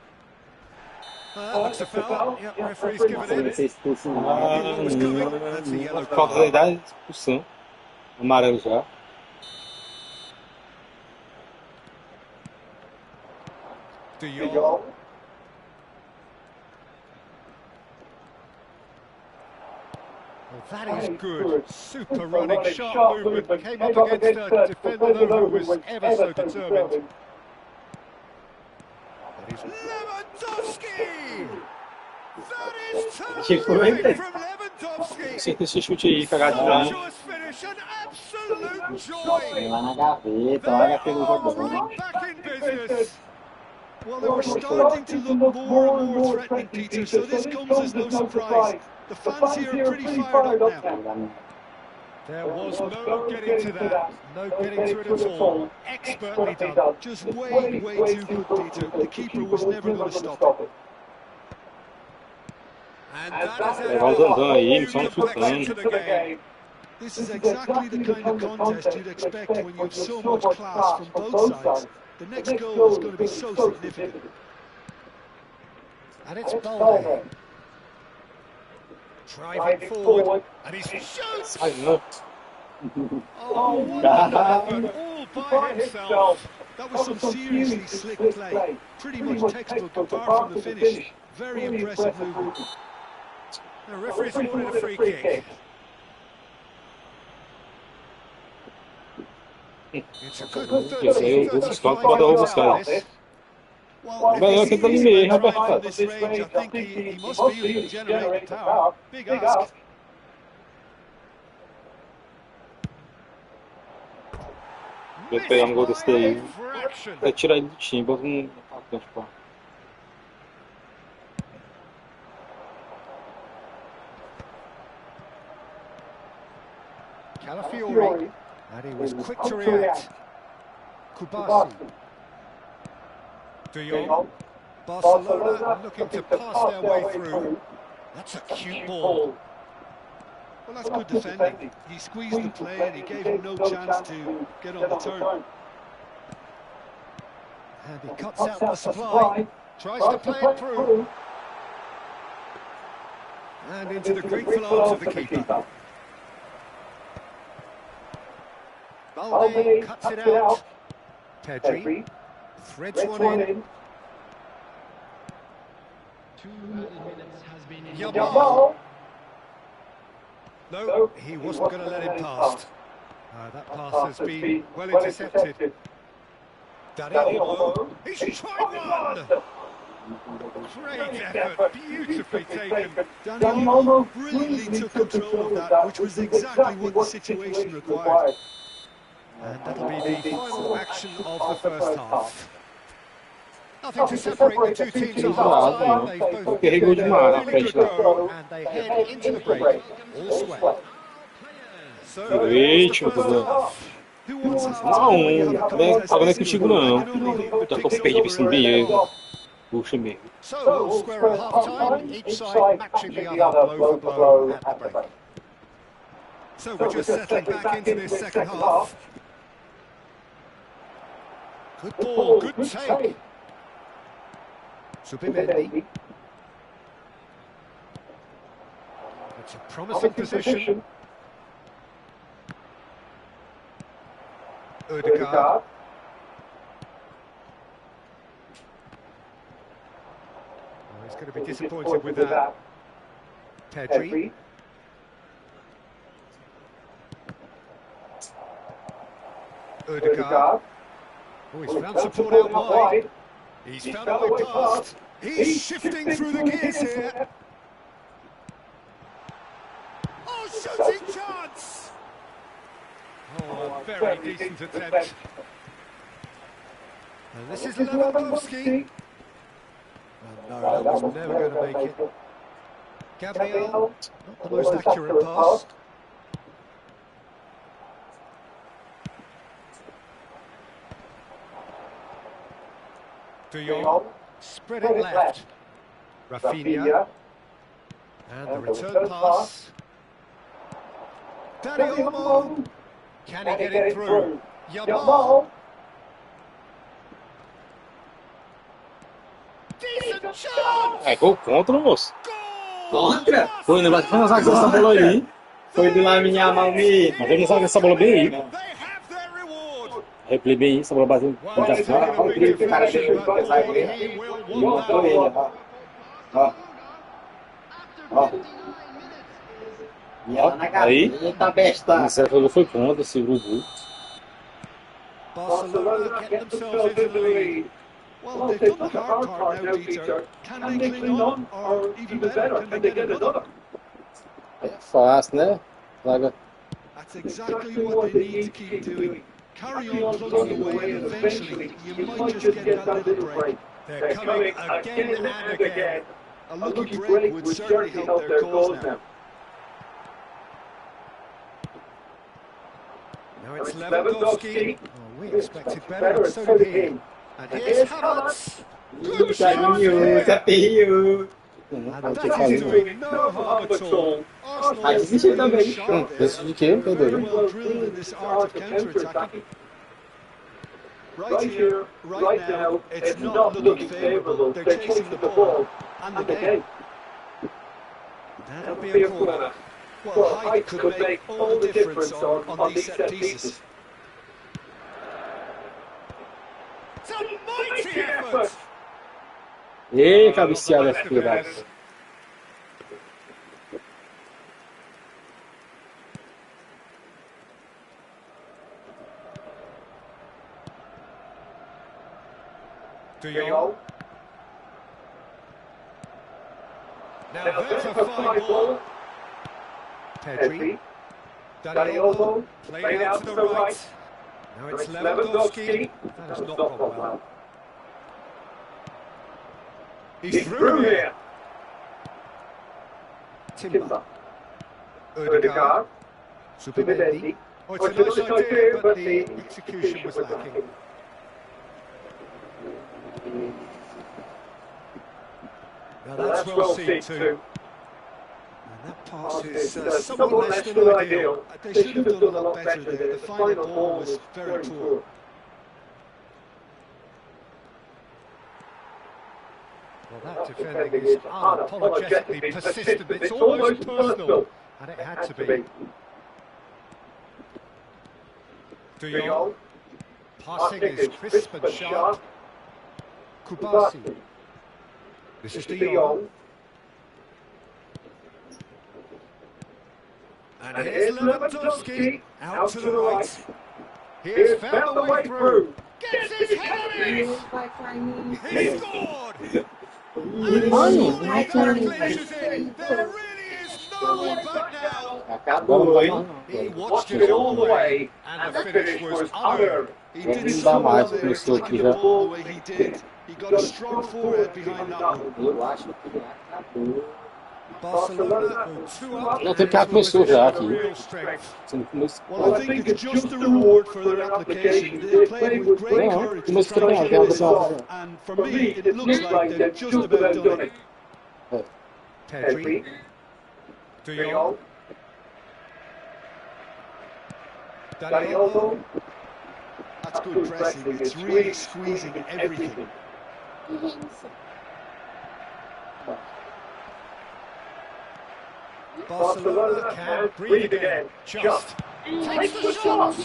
Speaker 3: Looks a foul. Yep, referee's given
Speaker 7: Vai
Speaker 3: it.
Speaker 7: ser expulso.
Speaker 3: That's a yellow
Speaker 1: Falta da
Speaker 3: card.
Speaker 1: idade, expulsão. Amarelo já.
Speaker 3: De Jong. Well, that is good. Super running, sharp movement. Came up against a defender though who was ever so determined. That is Lewandowski! That is terrific from Lewandowski!
Speaker 1: Acerta esse chute aí, cagado de lado.
Speaker 3: Sumptuous finish, an absolute
Speaker 7: Vai
Speaker 3: joy!
Speaker 7: lá na gaveta, olha pelo jogador.
Speaker 3: Right back in business!
Speaker 4: Well, they were starting to look more and more threatening, Peter, so this comes as no surprise. The fans here are pretty fired up now.
Speaker 3: There was no getting to that, no getting to it at all. Expertly done.
Speaker 4: Just way too good, Peter. The keeper was never going to stop it.
Speaker 3: And that is
Speaker 1: Levar os andando aí, não
Speaker 3: a
Speaker 1: são
Speaker 3: new complexion to
Speaker 1: chutando.
Speaker 3: the game.
Speaker 4: This is exactly the kind of contest you'd expect when you have so much class from both sides. The next goal is going to be so significant.
Speaker 3: And it's Balde. Driving forward, and he shoots!
Speaker 1: Sai não.
Speaker 3: Oh, what an effort, all by himself.
Speaker 4: That was some seriously slick play. Pretty much textbook apart from the finish. Very impressive movement.
Speaker 3: The referee's awarded a free kick. It's a good 35 minutes.
Speaker 4: Well,
Speaker 1: Melhor
Speaker 4: if
Speaker 1: que
Speaker 4: he's
Speaker 1: ele meio,
Speaker 4: drive
Speaker 1: rapaz.
Speaker 4: from this range, I think he must feel he can generate the power. Big ask.
Speaker 1: Eu pegar um gol desse daí,
Speaker 3: Infraction.
Speaker 1: vai tirar ele do time, bota um atacante pra.
Speaker 3: Calafiori, and he was quick to react. Kubasi. De Jong. Barcelona looking to pass their way through. That's a cute ball.
Speaker 4: Well, that's good defending. He squeezed the play and he gave him no chance to get on the turn.
Speaker 3: And he cuts out the supply. Tries to play it through. And into the grateful arms of the keeper. Balde cuts it out. Pedri threads one in.
Speaker 5: 2 added minutes has been in.
Speaker 3: Yamal. No, he wasn't going to let him pass. That pass has been well intercepted. Daniel, he's tried one! Great effort, beautifully taken.
Speaker 4: Daniel brilliantly took control of that, which was exactly what the situation required.
Speaker 3: And that'll be the final action of the first half. Nothing to separate the two teams at half-time. They've both
Speaker 1: Porque
Speaker 3: given
Speaker 1: de
Speaker 3: a
Speaker 1: mar na
Speaker 3: really
Speaker 1: frente
Speaker 3: good
Speaker 1: lá.
Speaker 3: go, and they head into the break all square. So,
Speaker 1: Eita,
Speaker 3: that's the first
Speaker 1: Dudu.
Speaker 3: half.
Speaker 4: Who wants half
Speaker 1: Não,
Speaker 4: time when you have a
Speaker 1: não
Speaker 4: contest
Speaker 1: é
Speaker 4: this
Speaker 1: contigo
Speaker 4: good?
Speaker 1: não.
Speaker 4: I can only hope it
Speaker 1: Já tô
Speaker 4: picks
Speaker 1: com perdido
Speaker 4: up
Speaker 1: esse
Speaker 4: where it
Speaker 1: dinheiro. Puxa mesmo.
Speaker 3: So, all square at half-time, each side matching the other blow for blow at the break. So we're just settling back into this second half. Good ball, good take. Subimendi. That's a promising position. Odegaard. Oh, he's going to be disappointed with that. Pedri. Odegaard. Oh, he's found support out wide. He's found a way past. He's shifting through the gears here. Oh, shooting chance! Oh, a very decent attempt. And this is Lewandowski. Oh, no, that was never going to make it. Gabriel, not the most accurate pass. De Jong, spread it left. Rafinha, and the return pass. Daniel, can he get it through? Yamal. Decent chance!
Speaker 1: É gol contra, moço.
Speaker 2: Contra?
Speaker 1: Foi, né? Vai pensar com essa bola aí.
Speaker 2: Foi do Laminha Malmi.
Speaker 1: Mas vai pensar com essa bola bem aí.
Speaker 3: They have their reward.
Speaker 1: Replay bem aí, essa bola bateu
Speaker 3: Well,
Speaker 1: muito à
Speaker 3: he's
Speaker 1: frente.
Speaker 3: taken a big
Speaker 2: o cara
Speaker 3: deflection,
Speaker 2: deixou
Speaker 3: but
Speaker 2: pesar
Speaker 3: he
Speaker 2: ele.
Speaker 3: will want
Speaker 2: Montou
Speaker 3: that
Speaker 2: ele,
Speaker 3: one.
Speaker 2: ó. Ó.
Speaker 5: After 59 minutes is
Speaker 2: E ela na gaveta, besta.
Speaker 1: Esse jogo foi contra, segurou o gol.
Speaker 3: Barcelona get themselves into the lead.
Speaker 4: Well, they've done the hard part now, Peter. Can they cling on, or even better, can they get another?
Speaker 1: É fácil, né? Zaga.
Speaker 4: That's exactly what they need to keep doing. Carry on plugging away, and eventually you might just get that little break.
Speaker 3: They're coming again and again.
Speaker 4: A lucky break would certainly help their cause now.
Speaker 3: Now it's Lewandowski. Oh, we expected better, and so did he. And here's Hudson. Good
Speaker 2: Carinho,
Speaker 3: shot!
Speaker 2: capinho.
Speaker 1: Não,
Speaker 3: And
Speaker 1: pode
Speaker 3: that
Speaker 1: fazer,
Speaker 3: is
Speaker 1: não.
Speaker 3: doing no harm at all. Arsenal
Speaker 2: Aí desistiu
Speaker 3: really
Speaker 2: também.
Speaker 3: sharp there.
Speaker 1: Desse de quê? Meu
Speaker 4: Very
Speaker 1: Deus.
Speaker 4: well drilled in this art of counter-attacking. Right here, right now, it's not looking favourable. They're chasing the ball and the game.
Speaker 3: That'll be a corner.
Speaker 4: Well, height could make all the difference on these set pieces.
Speaker 3: It's a mighty effort.
Speaker 1: Ê, cabeceada, filho da...
Speaker 3: De Jong. Now there's a fine ball. Pedri. Daniel played out to the right. Now it's Lewandowski. That has not gone well. He's through here. Timber. Ødegaard. Subimendi. Oh, it's a nice idea, but the execution was lacking. Now that's well seen too. And that pass is somewhat less than ideal.
Speaker 4: They should have done a lot better there. The final ball was very poor.
Speaker 3: Well, that defending is unapologetically persistent. It's almost personal, and it had to be. De Jong. Passing is crisp and sharp. Kubasi. This is De Jong. And here's Lewandowski, out to the right. Here's found the way through. Gets his head in! He scored! Congratulations in! There really is no one back now!
Speaker 1: Acabou, hein?
Speaker 3: He watched it all the way, and the finish was unearned.
Speaker 4: He
Speaker 1: Vamos
Speaker 4: did
Speaker 1: dar
Speaker 4: so well
Speaker 1: mais
Speaker 4: there,
Speaker 1: pro seu aqui
Speaker 4: attacking
Speaker 1: já.
Speaker 4: the ball the way he did. He got a strong forehead behind that one.
Speaker 7: Eu acho que acabou.
Speaker 3: Barcelona with 2 up.
Speaker 1: Não, tem que começou já aqui.
Speaker 3: Real strength.
Speaker 1: Você não começou.
Speaker 4: Well, I think it's just the reward for their application. They played with great
Speaker 1: Não,
Speaker 4: courage to
Speaker 1: começou
Speaker 4: try
Speaker 1: não,
Speaker 4: and
Speaker 1: tem
Speaker 4: get this
Speaker 1: a
Speaker 4: off. And for me, it looks like they've just about done it.
Speaker 3: Pedri. De Jong. Daniel.
Speaker 4: That's good pressing. It's really squeezing everything.
Speaker 3: Barcelona can breathe again. Just takes the shot.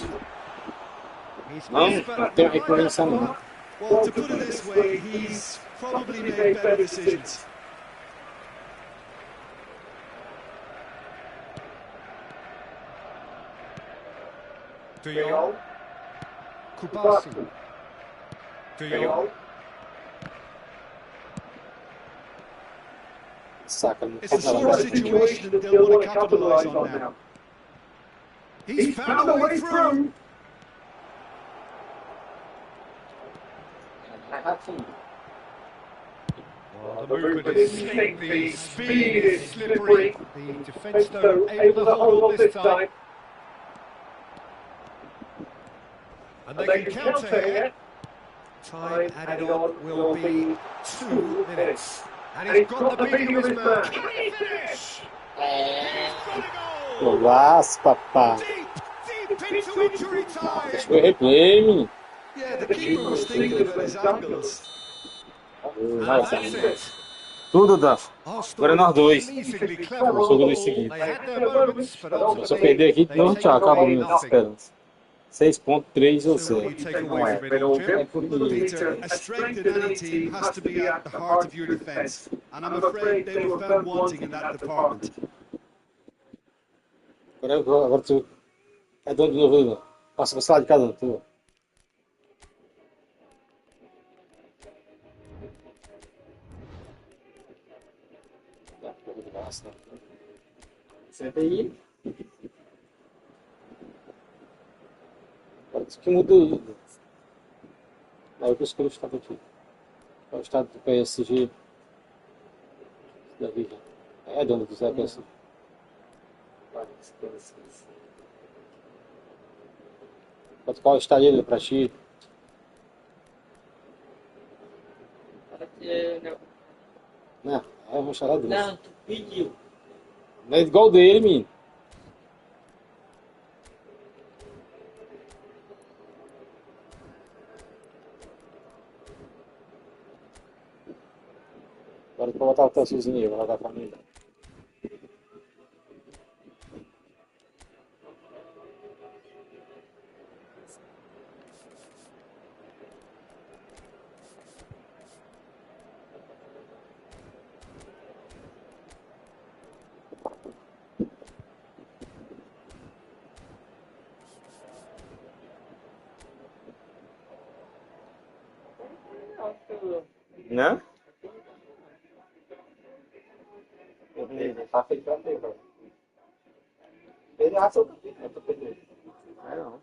Speaker 3: He's
Speaker 1: Não,
Speaker 3: missed,
Speaker 1: não
Speaker 3: but
Speaker 1: tem reconhecimento não.
Speaker 4: Well, to put it this way, he's probably made better decisions.
Speaker 3: De Jong. Kubasi. De Jong.
Speaker 1: Saca, não
Speaker 4: It's
Speaker 1: faz
Speaker 4: the sort of
Speaker 1: nada.
Speaker 4: situation that they'll want to capitalise on now.
Speaker 3: He's found a way through. Well, the movement is slick, the speed is slippery. The defence, though, able to hold on this time. And they can counter here. Time added on will be 2 minutes. And he's got the beating of his man. Can he finish? He's got a goal!
Speaker 1: Golaço, papá.
Speaker 3: Deep into injury time.
Speaker 1: Acho que foi replay, menino.
Speaker 4: Yeah, the keeper was thinking about his angles.
Speaker 1: Vai,
Speaker 3: And that's it.
Speaker 1: tudo, Dan. Agora é nós dois.
Speaker 3: Pleasingly clever
Speaker 1: Vamos
Speaker 3: on
Speaker 1: jogo
Speaker 3: the
Speaker 1: dois
Speaker 3: ball.
Speaker 1: seguidos.
Speaker 3: They had their moments, but
Speaker 1: Se eu
Speaker 3: ultimately
Speaker 1: perder aqui,
Speaker 3: they
Speaker 1: não,
Speaker 3: take
Speaker 1: tchau, acaba
Speaker 3: away
Speaker 1: minhas
Speaker 3: nothing.
Speaker 1: esperanças. 6.3 ou
Speaker 3: So what do you
Speaker 1: 6.
Speaker 3: take away from it all, Jim?
Speaker 4: Look, Peter, a strength in any team has to be at the heart of your defence, and I'm afraid they were found wanting in that department.
Speaker 1: Agora tu é dono de novo, Dan. Passa pra lado de cada um, tu.
Speaker 7: Senta aí.
Speaker 1: Isso que muda aí. Aí eu escolho o estado aqui. É o estado do PSG. Davi já. É dono do Zé PSG. Qual está ele pra ti? Não, É, vou chorar dele.
Speaker 2: Não, tu pediu.
Speaker 1: Não é igual dele, menino. Agora eu vou botar o Tessozinho aí, vou jogar pra mim.
Speaker 7: Né?
Speaker 6: Tá feito pra ter, velho. Ele acha o capítulo.
Speaker 7: É não.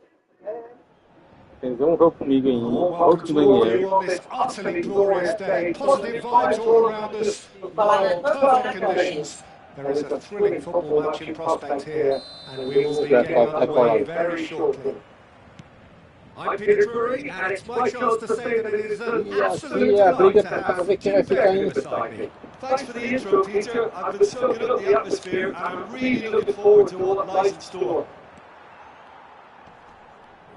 Speaker 1: Entendeu? Um jogo comigo ainda.
Speaker 3: Oh,
Speaker 1: Um
Speaker 3: welcome
Speaker 1: jogo
Speaker 3: to all of
Speaker 1: dinheiro.
Speaker 3: you on this utterly glorious day. Positive vibes all around us.
Speaker 2: falar na
Speaker 3: Perfect conditions. There is a thrilling football match in prospect here, and we will be getting underway very shortly. I'm Peter Drury, and it's my chance to say that it is an absolute
Speaker 1: E a briga
Speaker 3: delight to
Speaker 1: pra
Speaker 3: have
Speaker 1: ver quem vai
Speaker 3: two
Speaker 1: ficar
Speaker 3: men
Speaker 1: ainda.
Speaker 3: beside me. Thanks for the intro, Peter. I've been soaking up the atmosphere, and I'm really looking forward to what lies in store.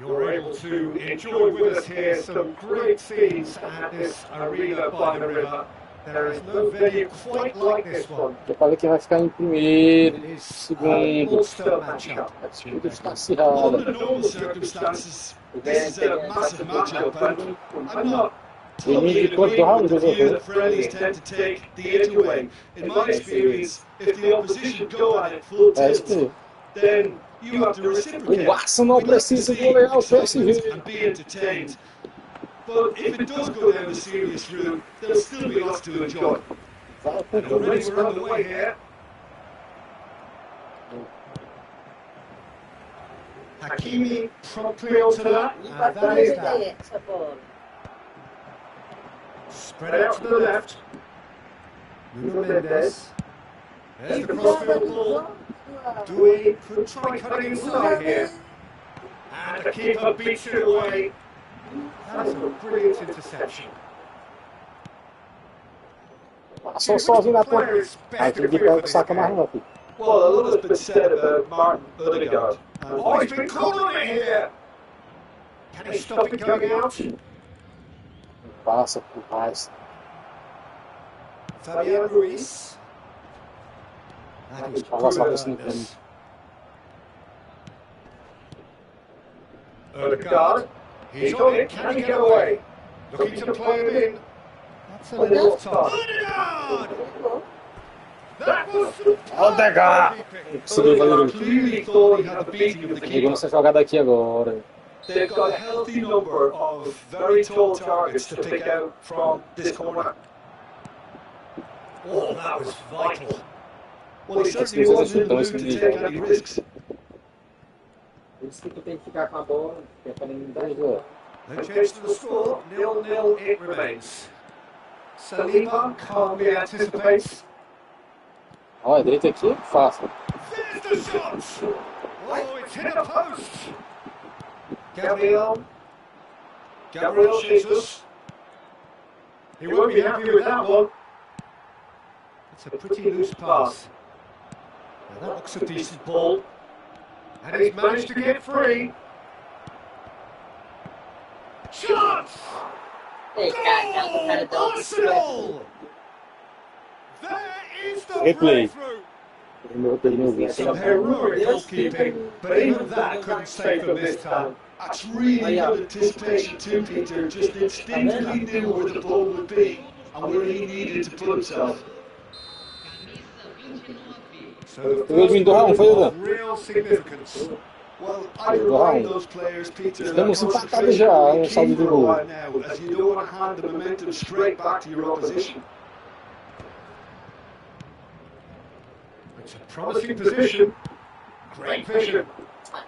Speaker 3: You're able to enjoy with us here some great scenes at this arena by the river. There is no venue quite like this one.
Speaker 1: Eu falei quem vai ficar em primeiro,
Speaker 3: It is a
Speaker 1: segundo.
Speaker 3: monster matchup.
Speaker 1: A disputa está acirrada.
Speaker 4: Under normal circumstances, this is a massive matchup, and I'm not totally in agreement with the view that friendlies tend to take the edge away. In my experience, if the opposition go at it full
Speaker 1: É isso
Speaker 4: tilt,
Speaker 1: aí.
Speaker 4: then you have to reciprocate.
Speaker 1: O Arsenal
Speaker 4: We love to
Speaker 1: precisa
Speaker 4: see
Speaker 1: golear o
Speaker 4: excitement
Speaker 1: PSV.
Speaker 4: and be entertained. But if it does go down the serious route, there'll still be lots to enjoy.
Speaker 1: Vai
Speaker 3: And
Speaker 1: com
Speaker 3: already we're underway here. Hakimi promptly onto that,
Speaker 2: E
Speaker 3: and
Speaker 2: pra
Speaker 3: that is
Speaker 2: perder
Speaker 3: that.
Speaker 2: essa bola.
Speaker 3: Spread out to the left. Nuno Mendes. There's the crossfield ball. Dewey could try cutting inside here. And the keeper beats it away. That is a brilliant interception.
Speaker 1: Passou sozinho na ponta. Aí tem que ir pra saca mais não, filho.
Speaker 6: Well, a lot has been said about Martin Odegaard.
Speaker 3: Oh, he's been caught on it here. Can he stop it going out?
Speaker 1: Passa por mais.
Speaker 3: Fabian Ruiz. That is
Speaker 1: Fala só
Speaker 3: good
Speaker 1: assim.
Speaker 3: earnest.
Speaker 6: Odegaard.
Speaker 3: He's on it. Can he get away? Looking to play it in. That's a little tough. Odegaard! That was
Speaker 1: Odegaard! Conseguiu fazer
Speaker 4: Odegaard
Speaker 1: isso.
Speaker 4: clearly thought he had the beating of the
Speaker 1: Pegou
Speaker 4: keeper.
Speaker 1: nessa jogada aqui agora.
Speaker 4: They've got a healthy number of very tall targets to pick out from this corner.
Speaker 3: Oh, that was vital.
Speaker 4: Well, he certainly wasn't in the mood to take any risks.
Speaker 6: Eles que tu tem que ficar com a bola, que é pra ninguém dar
Speaker 1: Pois é.
Speaker 3: No change to the score, 0-0 it remains. Saliba calmly anticipates.
Speaker 1: Olha, direito aqui, fácil.
Speaker 3: There's the shot! Oh, it's hit a post! Gabriel Jesus. He won't be happy with that one. It's a pretty loose pass. Now that looks a decent ball. And he's managed to get free. Shot!
Speaker 2: Ei, cara,
Speaker 3: Goal! Arsenal! There is the
Speaker 1: Replay.
Speaker 3: breakthrough. Some heroic goalkeeping, but even that couldn't save them this time.
Speaker 4: That's really good anticipation too, Peter. Just instinctively knew where the ball would be and where he needed to put himself.
Speaker 3: So the
Speaker 1: Foi o
Speaker 3: first
Speaker 1: Mindorrão, foi o
Speaker 3: goal
Speaker 1: Dan?
Speaker 3: of real significance.
Speaker 4: Well, I remind those players, Peter, that
Speaker 1: Estamos empatados
Speaker 4: concentration
Speaker 1: já,
Speaker 4: will
Speaker 1: um
Speaker 4: be
Speaker 1: saldo
Speaker 4: key
Speaker 1: de
Speaker 4: for a
Speaker 1: gol.
Speaker 4: while now, as you don't want to hand the momentum straight back to your opposition.
Speaker 3: It's a promising position. Great vision.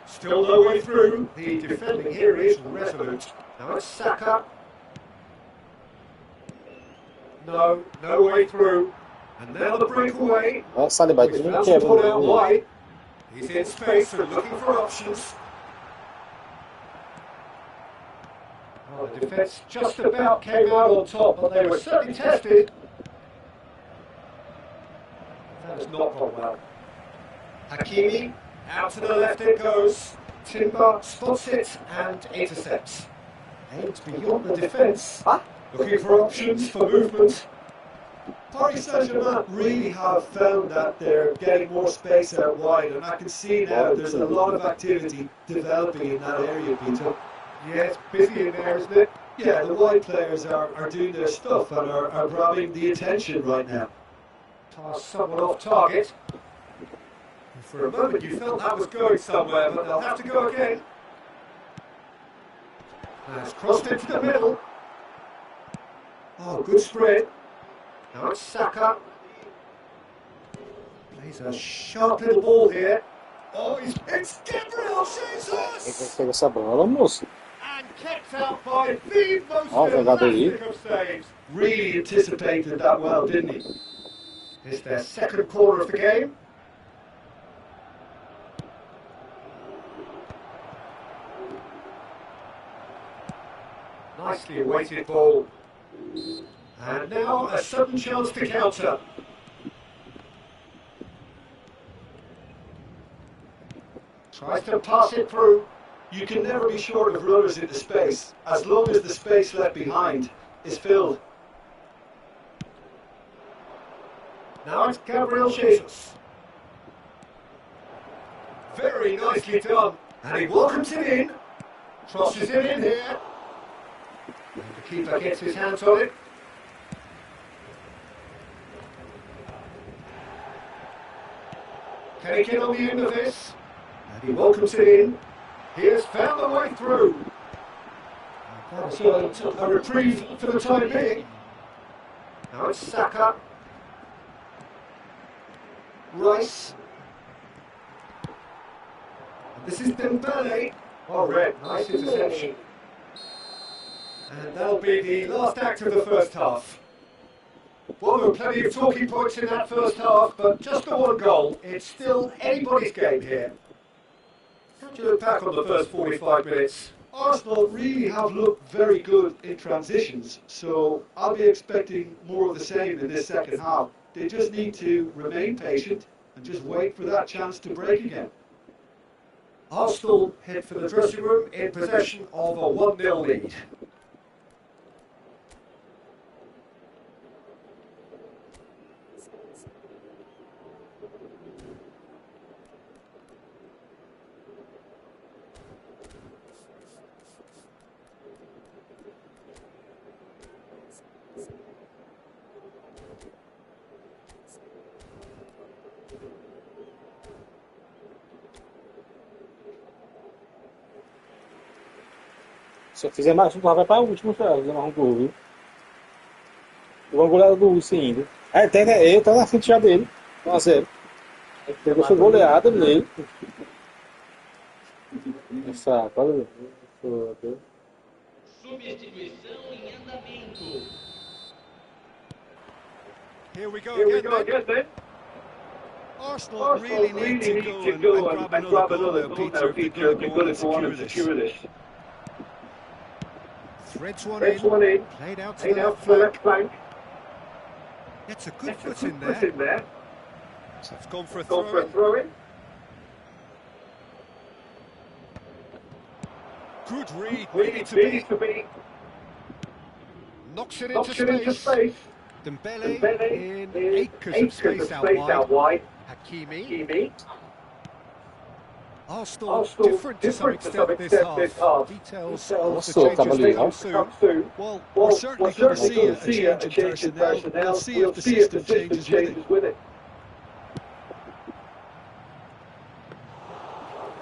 Speaker 3: Still no way through. The defending here is resolute. Now it's Saka. No way through. And now the breakaway.
Speaker 1: Olha, Saliba,
Speaker 3: With
Speaker 1: que nem
Speaker 3: Felton
Speaker 1: quebra
Speaker 3: pulled out
Speaker 1: né?
Speaker 3: wide. He's in space and looking for options. Oh, the defence just about came out on top, but they were certainly tested. That has not gone well. Hakimi, out to the left it goes. Timber spots it and intercepts. Aims beyond the defence. Looking for options for movement.
Speaker 4: Paris Saint-Germain really have found that they're getting more space out wide, and I can see now there's a lot of activity developing in that area, Peter.
Speaker 3: Yeah, it's busy in there, isn't it?
Speaker 4: Yeah, the wide players are doing their stuff and are grabbing the attention right now.
Speaker 3: Pass someone off target. For a moment you felt that was going somewhere, but they'll have to go again. Has crossed into the middle. Oh, good spread. Now it's Saka. Plays a sharp little ball here. Oh, it's Gabriel Jesus!
Speaker 1: Pega essa bola, moço.
Speaker 3: And kept out by the most
Speaker 1: Ó, jogada aí.
Speaker 3: elastic of saves.
Speaker 4: Really anticipated that well, didn't he?
Speaker 3: It's their second corner of the game. Nicely awaited ball. And now a sudden chance to counter. Tries to pass it through.
Speaker 4: You can never be short of runners into space, as long as the space left behind is filled.
Speaker 3: Now it's Gabriel Jesus. Very nicely done. And he welcomes it in. Crosses it in here. And the keeper gets his hands on it. Can he get on the end of this? And he welcomes it in. He has found the way through. That's a reprieve for the time being. Now it's Saka. Rice. And this is Dembele. Oh, red. Nice interception. And that'll be the last act of the first half. Well, there were plenty of talking points in that first half, but just the one goal. It's still anybody's game here. How do you look back on the first 45 minutes?
Speaker 4: Arsenal really have looked very good in transitions, so I'll be expecting more of the same in this second half. They just need to remain patient and just wait for that chance to break again.
Speaker 3: Arsenal head for the dressing room in possession of a 1-0 lead.
Speaker 1: Se eu fizer mais um, vai para o último, fazer mais um gol, viu? Uma goleada do Hudson ainda. Eu tô na frente já dele. 1-0. Pegou sua goleada nele. Essa, olha.
Speaker 5: Substituição em andamento.
Speaker 3: Here we go again then.
Speaker 4: Arsenal really need to go and grab another goal now, Peter, if they're going to go on and secure this.
Speaker 3: Threads one in, played out to the left flank. Gets a good foot in there. So it's gone for a throw-in. Good read, needed to be. Knocks it into space. Dembele in acres of space out wide. Hakimi. Arsenal different to some extent this half. Details of the changes to come soon.
Speaker 4: Well, we're certainly going to see a change in personnel. We'll see if the system changes with it.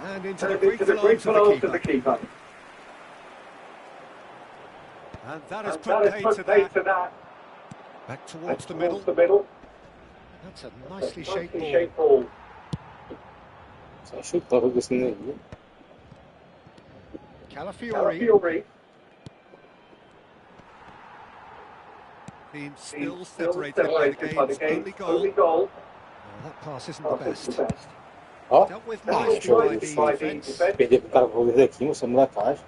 Speaker 3: And into the grateful arms of the keeper. And that has put paid to that. Back towards the middle. That's a nicely shaped ball.
Speaker 1: Só chutava com esse negócio.
Speaker 3: Calafiori. Being still separated by the game's only goal. Well, that pass isn't the best.
Speaker 1: Ó,
Speaker 3: Dealt with nicely by the defence.
Speaker 1: perder pro cara correr daqui, mostrando da caixa.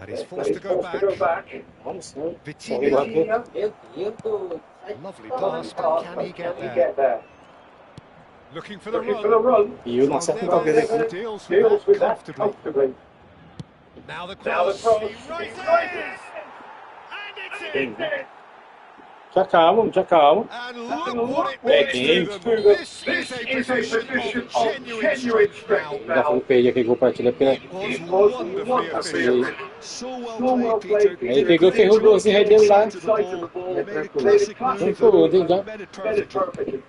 Speaker 3: And he's forced to go back.
Speaker 1: Vamos sim.
Speaker 3: Vitinha.
Speaker 1: Corrida aqui.
Speaker 2: Meu Deus, doido.
Speaker 3: Lovely pass, but can he get there? Looking for the run.
Speaker 1: E o não acerta muita vez aqui.
Speaker 3: Deals with that comfortably. Now the cross. He rises! And it's in!
Speaker 1: Já calma, já calma.
Speaker 3: And look what it means to them. This is a position of genuine strength
Speaker 1: Já
Speaker 3: now.
Speaker 1: foi perder aqui com partida porque
Speaker 3: It was wonderfully efficient.
Speaker 4: So well played, Peter.
Speaker 1: Aí pegou, ferrou o golzinho aí dele lá.
Speaker 4: To the ball, made a classic move and made it perfect.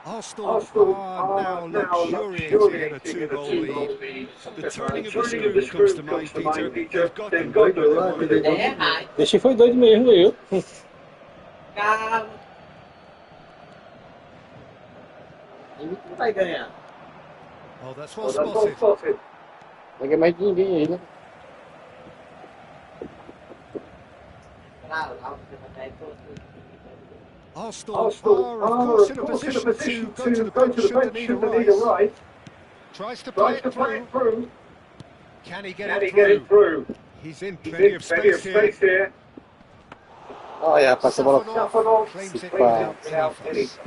Speaker 3: Arsenal are now luxuriating in a two-goal lead.
Speaker 4: The turning of the screw comes to mind, Peter. They've got them.
Speaker 2: É errado.
Speaker 1: Deixei foi doido mesmo, eu.
Speaker 2: Calma. Ele não vai ganhar.
Speaker 3: Oh, that's well spotted.
Speaker 1: Não ganha mais de ninguém aí, né?
Speaker 3: Arsenal are, of course, in a position to go to the bench should they need a rise. Tries to play it through. Can he get it through? He's in plenty of space here.
Speaker 1: Olha, rapaz, essa bola.
Speaker 3: Claims it
Speaker 1: Pá.
Speaker 3: without any fuss.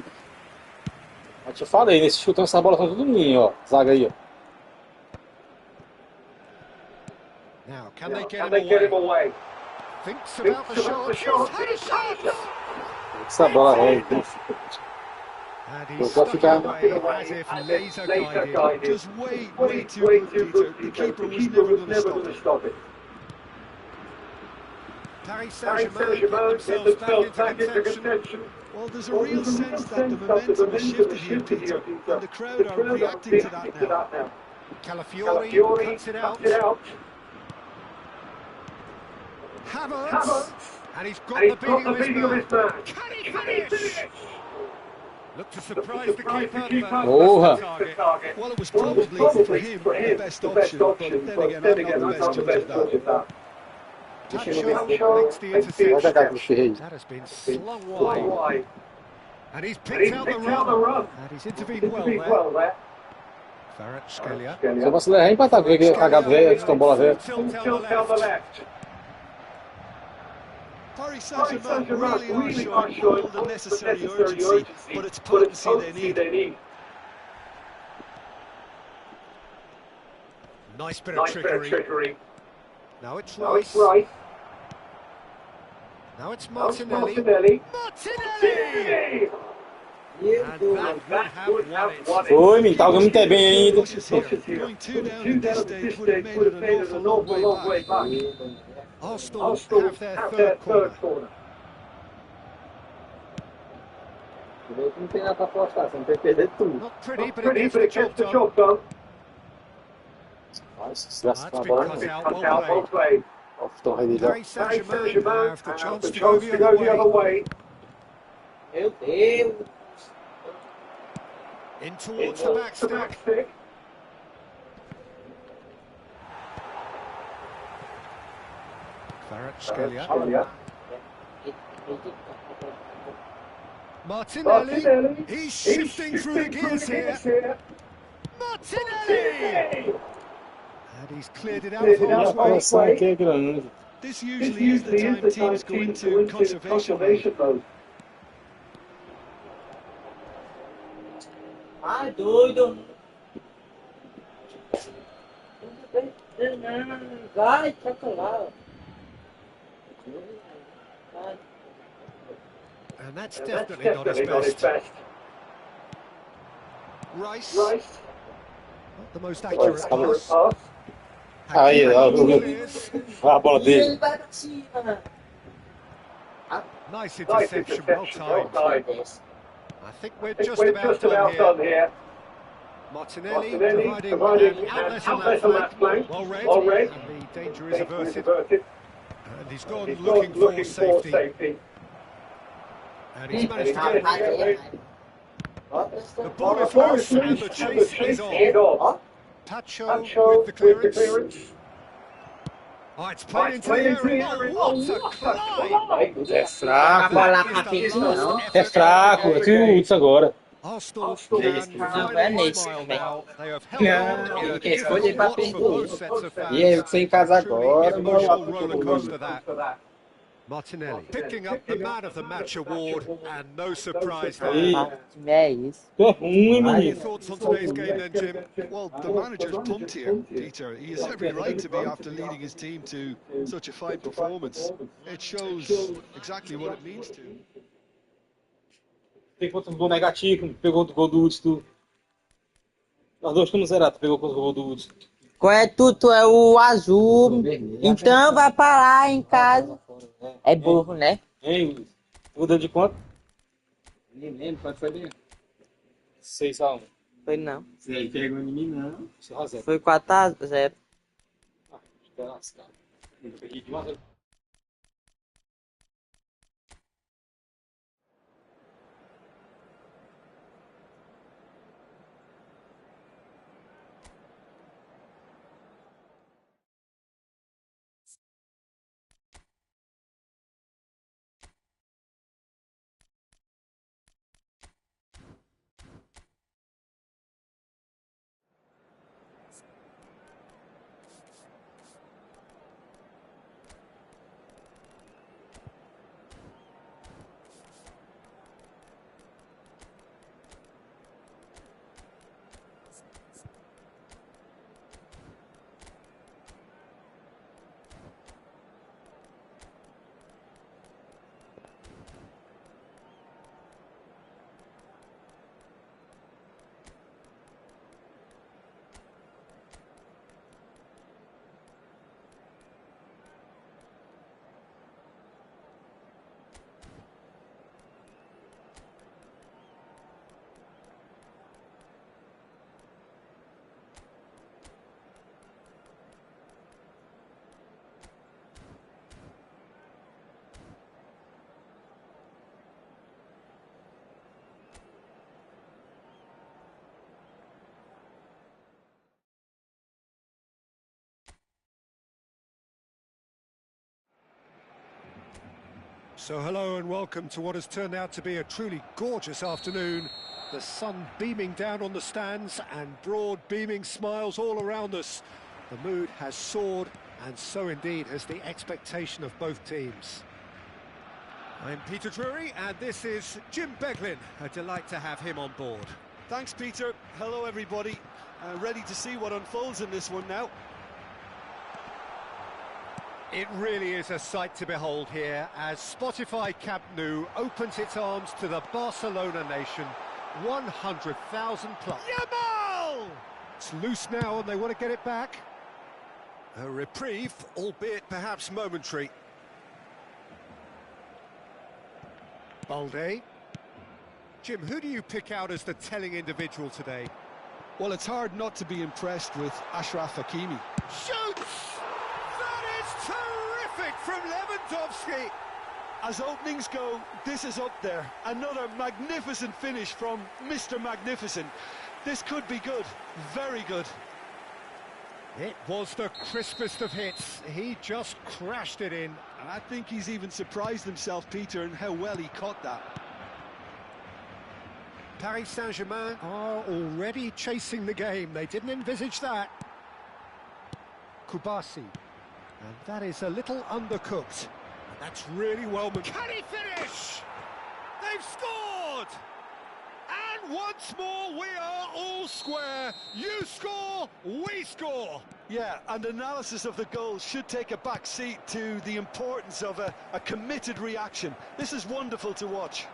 Speaker 1: Eu te falei, nesse chutão essa bola tá tudo minha, ó. Zaga aí, ó.
Speaker 3: Now, can they get him away? Thinks about the shot. He's had a shot!
Speaker 1: Essa bola é.
Speaker 3: And
Speaker 1: Eu
Speaker 3: he's
Speaker 1: vou
Speaker 3: stuck
Speaker 1: ficar.
Speaker 3: away as if laser guided.
Speaker 4: Just way too good, Peter. The keeper was never going to stop it.
Speaker 3: Paris Saint-Germain get themselves back into contention.
Speaker 4: Well, there's a real sense that the momentum has shifted here, Peter, and the crowd are reacting to that now.
Speaker 3: Calafiori cuts it out. Havertz, and he's got the beating of his man. Can he finish? Look to surprise the keeper.
Speaker 1: Porra!
Speaker 4: Well, it was probably for him the best option, but then again, I'm not the best judge of that.
Speaker 3: Tacho makes the
Speaker 1: Vai jogar com
Speaker 3: interception.
Speaker 1: o Ferreira.
Speaker 3: That has been slung wide. And he's picked out the run. And he's intervened well there. Kvaratskhelia.
Speaker 1: Se eu vacilar, é empatar com aquele cagado velho, que bola velha.
Speaker 3: Tilt down the left.
Speaker 4: Paris Saint-Germain really are showing all the necessary urgency, but it's potency they need.
Speaker 3: Nice bit of trickery. Now it's Rice. Now it's Martinelli. Martinelli! And that would have won it.
Speaker 1: Foi, menino, tá jogando muito bem ainda.
Speaker 4: Going two down at this stage would have made it an awful long way back.
Speaker 3: Arsenal have their third corner.
Speaker 7: Não tem nada pra apostar, você não tem que perder tudo.
Speaker 3: Not pretty, but it gets the job done.
Speaker 1: Nossa,
Speaker 3: That's been cut out, well played. Paris Saint-Germain have the chance to go the other way.
Speaker 2: Meu Deus.
Speaker 3: In towards the back stick. Kvaratskhelia. Martinelli. He's shifting through the gears here. Martinelli! And he's cleared it out of harm's way.
Speaker 1: Aqui é grande.
Speaker 4: This usually is the time teams go into conservation mode.
Speaker 2: Ai, doido. Vai, toca lá. Vai.
Speaker 3: And that's definitely not his best.
Speaker 4: Rice.
Speaker 3: Not the most accurate pass.
Speaker 1: Aí, ó, a bola
Speaker 2: E
Speaker 1: dele.
Speaker 2: ele vai pra cima.
Speaker 3: Nice interception, well timed. I think we're just about done here. Martinelli providing an outlet on that flank. Well read. And the danger is averted. And he's gone looking for safety. And he's managed to get it. The ball is loose and the chase is on. Tacho with the clearance. Oh, it's played into the area. Oh, what a climb!
Speaker 1: É fraco.
Speaker 2: Vai lá pra frente, não.
Speaker 1: É fraco. É que o Hudson agora.
Speaker 3: Arsenal
Speaker 2: Não,
Speaker 3: can
Speaker 2: é
Speaker 3: finally
Speaker 2: nesse
Speaker 3: smile
Speaker 2: também.
Speaker 3: now. They have held on in a
Speaker 7: Quem escolhe
Speaker 3: difficult
Speaker 7: pra
Speaker 3: watch for both
Speaker 7: perder.
Speaker 3: sets of
Speaker 7: E aí,
Speaker 3: fans.
Speaker 7: você em casa
Speaker 3: Truly
Speaker 7: agora,
Speaker 3: emotional roller coaster that. Martinelli picking up the Man of the Match award, and no surprise
Speaker 1: Aí,
Speaker 3: there.
Speaker 2: Ah, que time é isso?
Speaker 1: tu é ruim,
Speaker 3: What are your
Speaker 1: menino.
Speaker 3: thoughts on today's game then, Jim?
Speaker 4: Well, the manager's pumped here, Peter. He has every right to be after leading his team to such a fine performance. It shows exactly what it means to.
Speaker 1: Tem contra o gol negativo, pegou o gol do Hudson. Nós dois estamos zerados, pegou contra o gol do Hudson.
Speaker 2: Qual é tu? Tu é o azul. Então vai pra lá em casa. É burro, né?
Speaker 1: Hein, Luiz? Muda de quanto?
Speaker 7: Nem lembro, quanto foi mesmo?
Speaker 1: 6-1.
Speaker 2: Foi não.
Speaker 7: Você aí pegou em mim, não.
Speaker 1: 6-0.
Speaker 2: Foi 4-0.
Speaker 1: Ah, espera lascar. Eu peguei de 1-0.
Speaker 3: So hello and welcome to what has turned out to be a truly gorgeous afternoon. The sun beaming down on the stands and broad beaming smiles all around us. The mood has soared, and so indeed has the expectation of both teams. I'm Peter Drury and this is Jim Beglin. A delight to have him on board.
Speaker 4: Thanks, Peter. Hello, everybody. Ready to see what unfolds in this one now.
Speaker 3: It really is a sight to behold here as Spotify Camp Nou opens its arms to the Barcelona nation. 100,000 plus. Yamal! It's loose now and they want to get it back. A reprieve, albeit perhaps momentary. Balde. Jim, who do you pick out as the telling individual today?
Speaker 4: Well, it's hard not to be impressed with Achraf Hakimi.
Speaker 3: Shoots! That is terrific from Lewandowski!
Speaker 4: As openings go, this is up there. Another magnificent finish from Mr. Magnificent. This could be good, very good.
Speaker 3: It was the crispest of hits. He just crashed it in.
Speaker 4: And I think he's even surprised himself, Peter, in how well he caught that.
Speaker 3: Paris Saint-Germain are already chasing the game. They didn't envisage that. Kubasi. And that is a little undercooked. And that's really well... Can he finish? They've scored! And once more, we are all square. You score, we score.
Speaker 4: Yeah, and analysis of the goal should take a back seat to the importance of a committed reaction. This is wonderful to watch.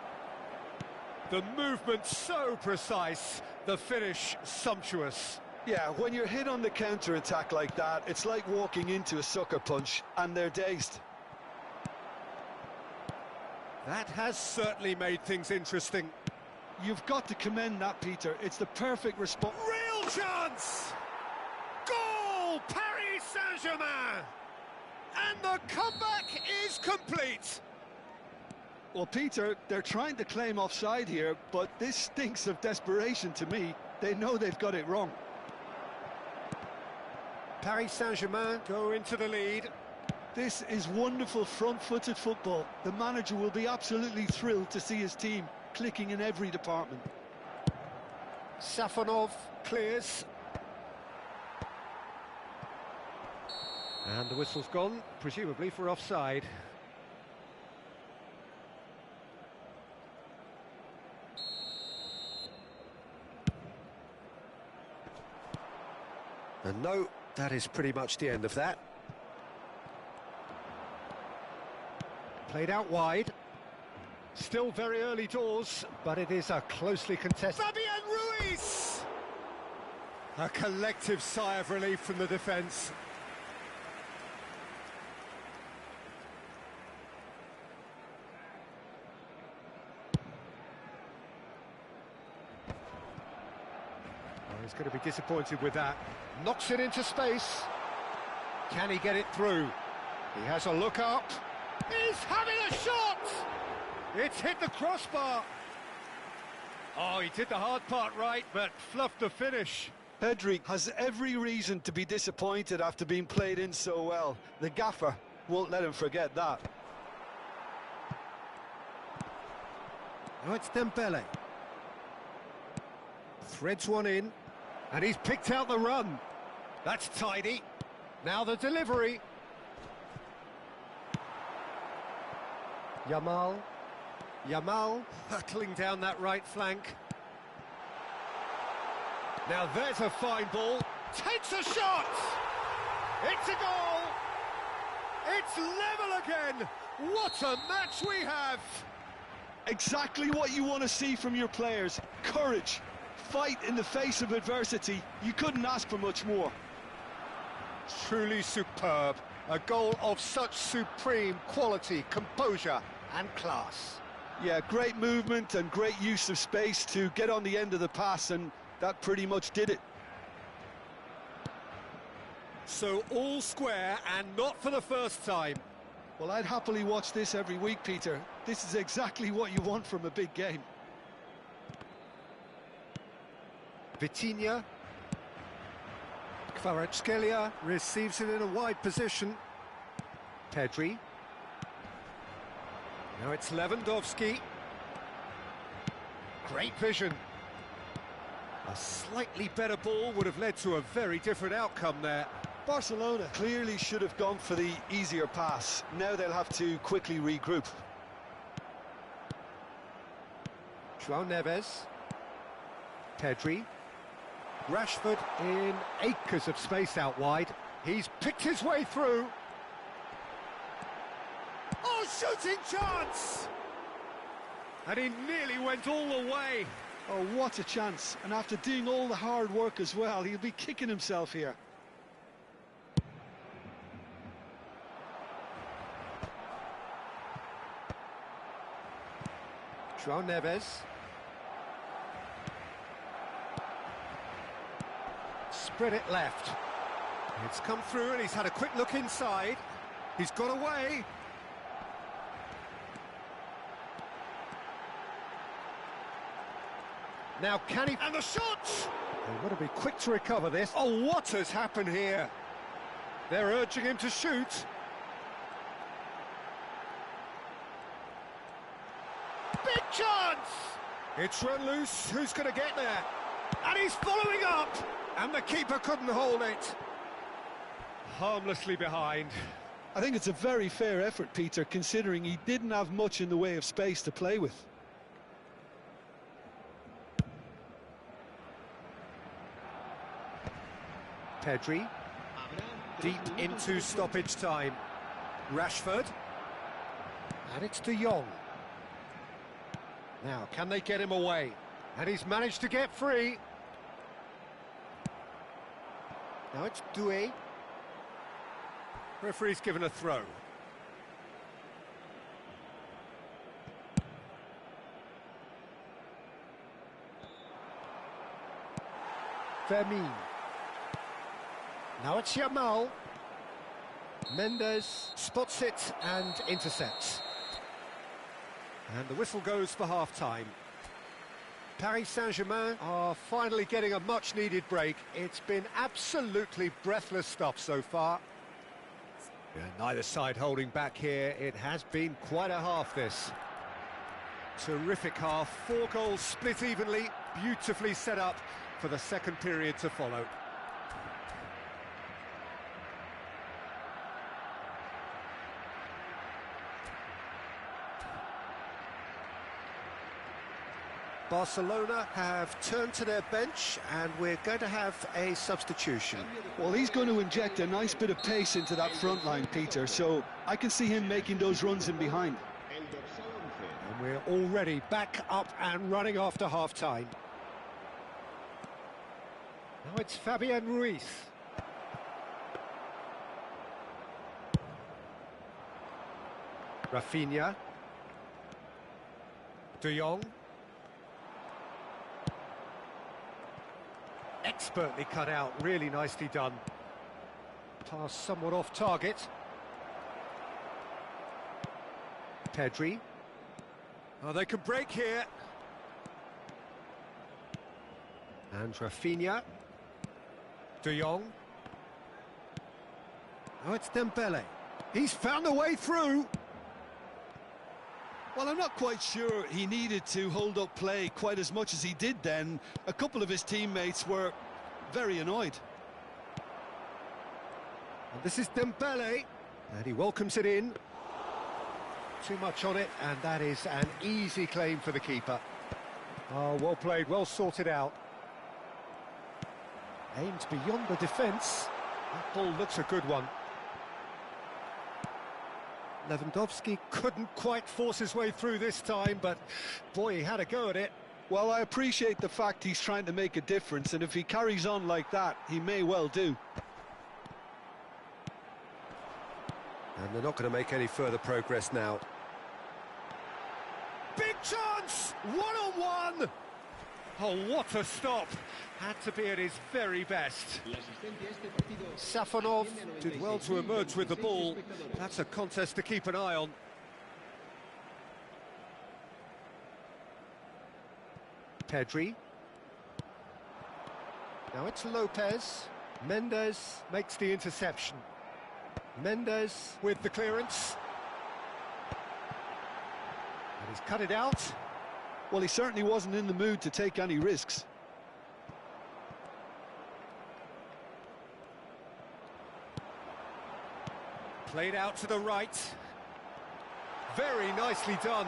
Speaker 3: The movement so precise, the finish sumptuous.
Speaker 4: Yeah, when you're hit on the counter-attack like that, it's like walking into a sucker punch, and they're dazed.
Speaker 3: That has certainly made things interesting.
Speaker 4: You've got to commend that, Peter. It's the perfect response.
Speaker 3: Real chance! Goal! Paris Saint-Germain! And the comeback is complete!
Speaker 4: Well, Peter, they're trying to claim offside here, but this stinks of desperation to me. They know they've got it wrong.
Speaker 3: Paris Saint-Germain go into the lead.
Speaker 4: This is wonderful front-footed football. The manager will be absolutely thrilled to see his team clicking in every department.
Speaker 3: Safonov clears. And the whistle's gone, presumably for offside. And no, that is pretty much the end of that. Played out wide. Still very early doors, but it is a closely contested... Fabian Ruiz! A collective sigh of relief from the defence. He's going to be disappointed with that. Knocks it into space. Can he get it through? He has a look up. He's having a shot! It's hit the crossbar. Oh, he did the hard part right, but fluffed the finish.
Speaker 4: Pedri has every reason to be disappointed after being played in so well. The gaffer won't let him forget that.
Speaker 3: Now it's Dembele. Threads one in, and he's picked out the run. That's tidy. Now the delivery. Yamal hurtling down that right flank. Now there's a fine ball. Takes a shot! It's a goal! It's level again! What a match we have!
Speaker 4: Exactly what you want to see from your players. Courage. Fight in the face of adversity. You couldn't ask for much more.
Speaker 3: Truly superb. A goal of such supreme quality, composure and class.
Speaker 4: Yeah, great movement and great use of space to get on the end of the pass, and that pretty much did it.
Speaker 3: So all square, and not for the first time.
Speaker 4: Well, I'd happily watch this every week, Peter. This is exactly what you want from a big game.
Speaker 3: Vitinha. Kvaratskhelia receives it in a wide position. Pedri. Now it's Lewandowski. Great vision. A slightly better ball would have led to a very different outcome there.
Speaker 4: Barcelona clearly should have gone for the easier pass. Now they'll have to quickly regroup.
Speaker 3: João Neves. Pedri. Rashford in acres of space out wide. He's picked his way through. Oh, shooting chance! And he nearly went all the way.
Speaker 4: Oh, what a chance. And after doing all the hard work as well, he'll be kicking himself here.
Speaker 3: João Neves. Spread it left. It's come through and he's had a quick look inside. He's got away. Now can he... And the shot! They've got to be quick to recover this. Oh, what has happened here? They're urging him to shoot. Big chance! It's run loose. Who's going to get there? And he's following up! And the keeper couldn't hold it. Harmlessly behind.
Speaker 4: I think it's a very fair effort, Peter, considering he didn't have much in the way of space to play with.
Speaker 3: Pedri. Deep into stoppage time. Rashford. And it's De Jong. Now, can they get him away? And he's managed to get free. Now it's Doué. Referee's given a throw. Fermin. Now it's Yamal. Mendes spots it and intercepts. And the whistle goes for half-time. Paris Saint-Germain are finally getting a much-needed break. It's been absolutely breathless stuff so far. Yeah, neither side holding back here. It has been quite a half, this. Terrific half, 4 goals split evenly, beautifully set up for the second period to follow. Barcelona have turned to their bench and we're going to have a substitution.
Speaker 4: Well, he's going to inject a nice bit of pace into that front line, Peter, so I can see him making those runs in behind.
Speaker 3: And we're already back up and running after half-time. Now it's Fabian Ruiz. Rafinha. De Jong. Expertly cut out, really nicely done. Pass somewhat off target. Pedri. Oh, they can break here. And Rafinha. De Jong. Oh, it's Dembele. He's found a way through.
Speaker 4: Well, I'm not quite sure he needed to hold up play quite as much as he did then. A couple of his teammates were very annoyed.
Speaker 3: And this is Dembele. And he welcomes it in. Too much on it, and that is an easy claim for the keeper. Oh, well played, well sorted out. Aimed beyond the defence. That ball looks a good one. Lewandowski couldn't quite force his way through this time, but boy, he had a go at it.
Speaker 4: Well, I appreciate the fact he's trying to make a difference, and if he carries on like that, he may well do.
Speaker 3: And they're not going to make any further progress now. Big chance! One-on-one! Oh, what a stop! Had to be at his very best. Safonov did well to emerge with the ball. That's a contest to keep an eye on. Pedri. Now it's Lopez. Mendes makes the interception. Mendes with the clearance. And he's cut it out.
Speaker 4: Well, he certainly wasn't in the mood to take any risks.
Speaker 3: Played out to the right. Very nicely done.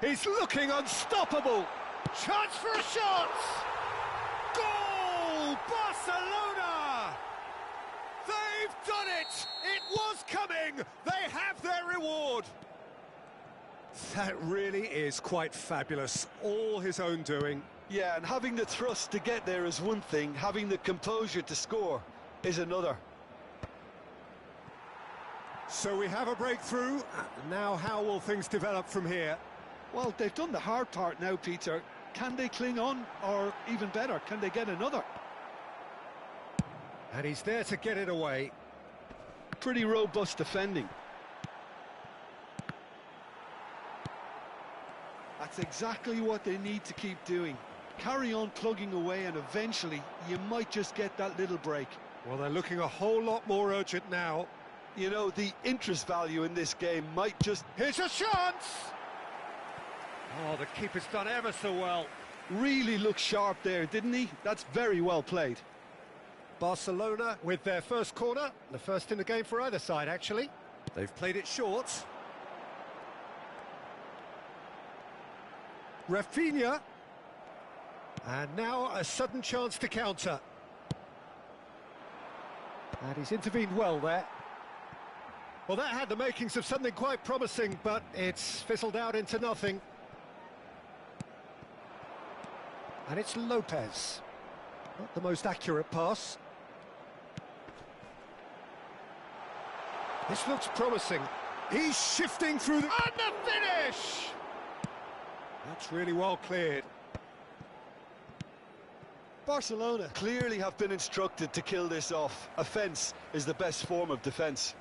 Speaker 3: He's looking unstoppable. Chance for a shot! Goal! Barcelona! They've done it! It was coming! They have their reward! That really is quite fabulous. All his own doing.
Speaker 4: Yeah, and having the thrust to get there is one thing, having the composure to score is another.
Speaker 3: So we have a breakthrough. Now how will things develop from here?
Speaker 4: Well, they've done the hard part now, Peter. Can they cling on, or even better, can they get another?
Speaker 3: And he's there to get it away.
Speaker 4: Pretty robust defending. That's exactly what they need to keep doing. Carry on plugging away and eventually you might just get that little break.
Speaker 3: Well, they're looking a whole lot more urgent now.
Speaker 4: You know, the interest value in this game might just...
Speaker 3: Here's a chance! Oh, the keeper's done ever so well.
Speaker 4: Really looked sharp there, didn't he? That's very well played.
Speaker 3: Barcelona with their first corner. The first in the game for either side, actually. They've played it short. Rafinha. And now a sudden chance to counter. And he's intervened well there. Well, that had the makings of something quite promising, but it's fizzled out into nothing. And it's Lopez. Not the most accurate pass. This looks promising. He's shifting through the... And the finish! That's really well cleared.
Speaker 4: Barcelona clearly have been instructed to kill this off. Offence is the best form of defence.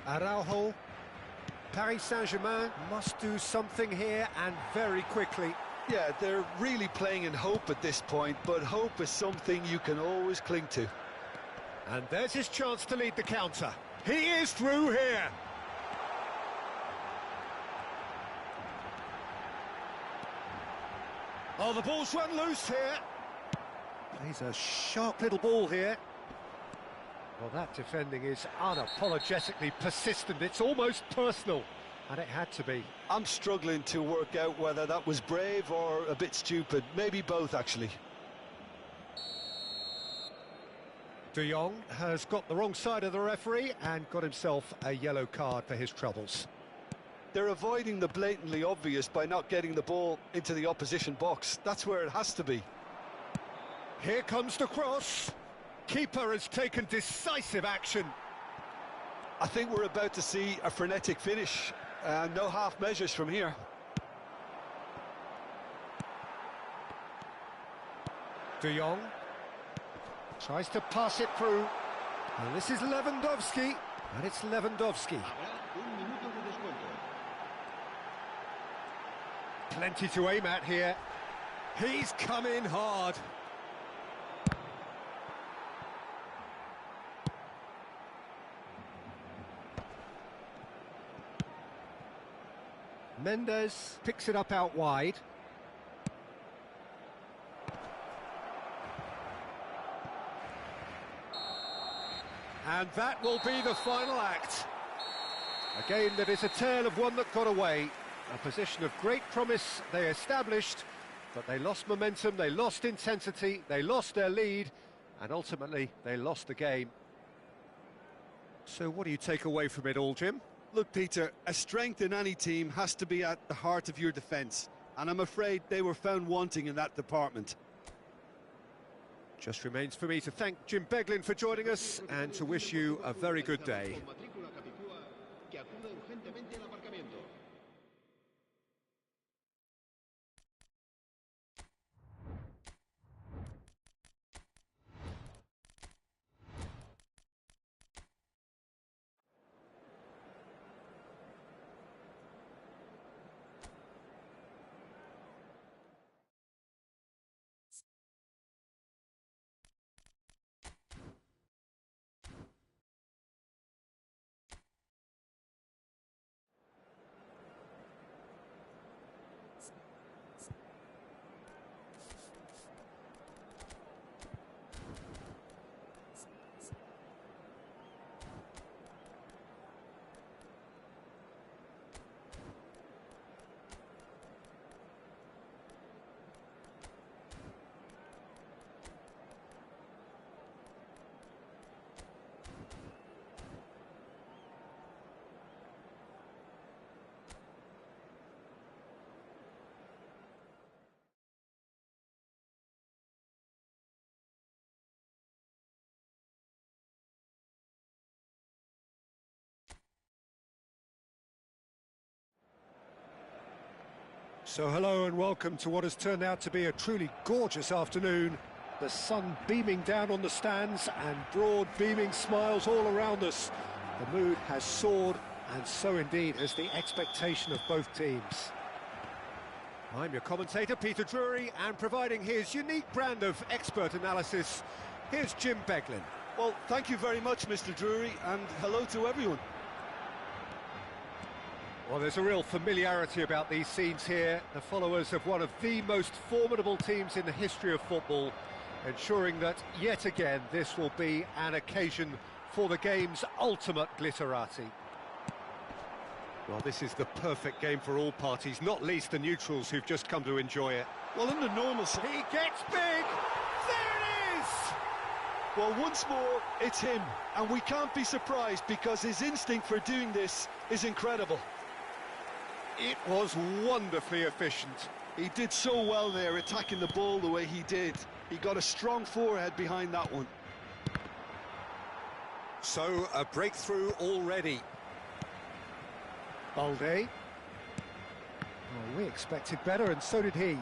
Speaker 4: Araujo.
Speaker 3: Paris Saint-Germain must do something here and very quickly.
Speaker 4: Yeah, they're really playing in hope at this point, but hope is something you can always cling to.
Speaker 3: And there's his chance to lead the counter. He is through here. Oh, the ball's run loose here. Plays a sharp little ball here. Well, that defending is unapologetically persistent. It's almost personal, and it had to be.
Speaker 4: I'm struggling to work out whether that was brave or a bit stupid. Maybe both, actually.
Speaker 3: De Jong has got the wrong side of the referee and got himself a yellow card for his troubles.
Speaker 4: They're avoiding the blatantly obvious by not getting the ball into the opposition box. That's where it has to be.
Speaker 3: Here comes the cross. Keeper has taken decisive action.
Speaker 4: I think we're about to see a frenetic finish. No half measures from here.
Speaker 3: De Jong tries to pass it through. And this is Lewandowski. And it's Lewandowski. Plenty to aim at here. He's come in hard. Mendes picks it up out wide. And that will be the final act. A game that is a tale of one that got away. A position of great promise they established, but they lost momentum, they lost intensity, they lost their lead, and ultimately they lost the game. So what do you take away from it all, Jim?
Speaker 4: Look, Peter, a strength in any team has to be at the heart of your defence, and I'm afraid they were found wanting in that department.
Speaker 3: Just remains for me to thank Jim Beglin for joining us and to wish you a very good day. So hello and welcome to what has turned out to be a truly gorgeous afternoon. The sun beaming down on the stands and broad beaming smiles all around us. The mood has soared, and so indeed has the expectation of both teams. I'm your commentator, Peter Drury, and providing his unique brand of expert analysis, here's Jim Beglin.
Speaker 4: Well, thank you very much, Mr. Drury, and hello to everyone.
Speaker 3: Well, there's a real familiarity about these scenes here. The followers of one of the most formidable teams in the history of football, ensuring that, yet again, this will be an occasion for the game's ultimate glitterati. Well, this is the perfect game for all parties, not least the neutrals who've just come to enjoy it.
Speaker 4: Well, under normal...
Speaker 3: He gets big! There it is!
Speaker 4: Well, once more, it's him. And we can't be surprised because his instinct for doing this is incredible.
Speaker 3: It was wonderfully efficient.
Speaker 4: He did so well there, attacking the ball the way he did. He got a strong forehead behind that one.
Speaker 3: So, a breakthrough already. Balde. Oh, we expected better, and so did he.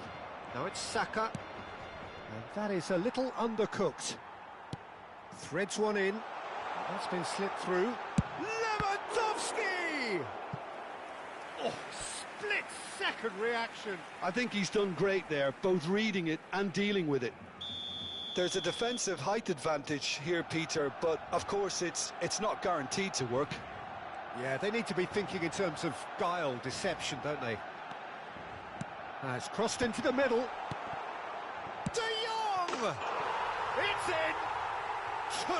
Speaker 3: Now it's Saka. And that is a little undercooked. Threads one in. That's been slipped through. Lewandowski! Oh, splits second reaction.
Speaker 4: I think he's done great there, both reading it and dealing with it. There's a defensive height advantage here, Peter, but of course it's not guaranteed to work.
Speaker 3: Yeah, they need to be thinking in terms of guile, deception, don't they? It's crossed into the middle. De Jong! It's in! 2,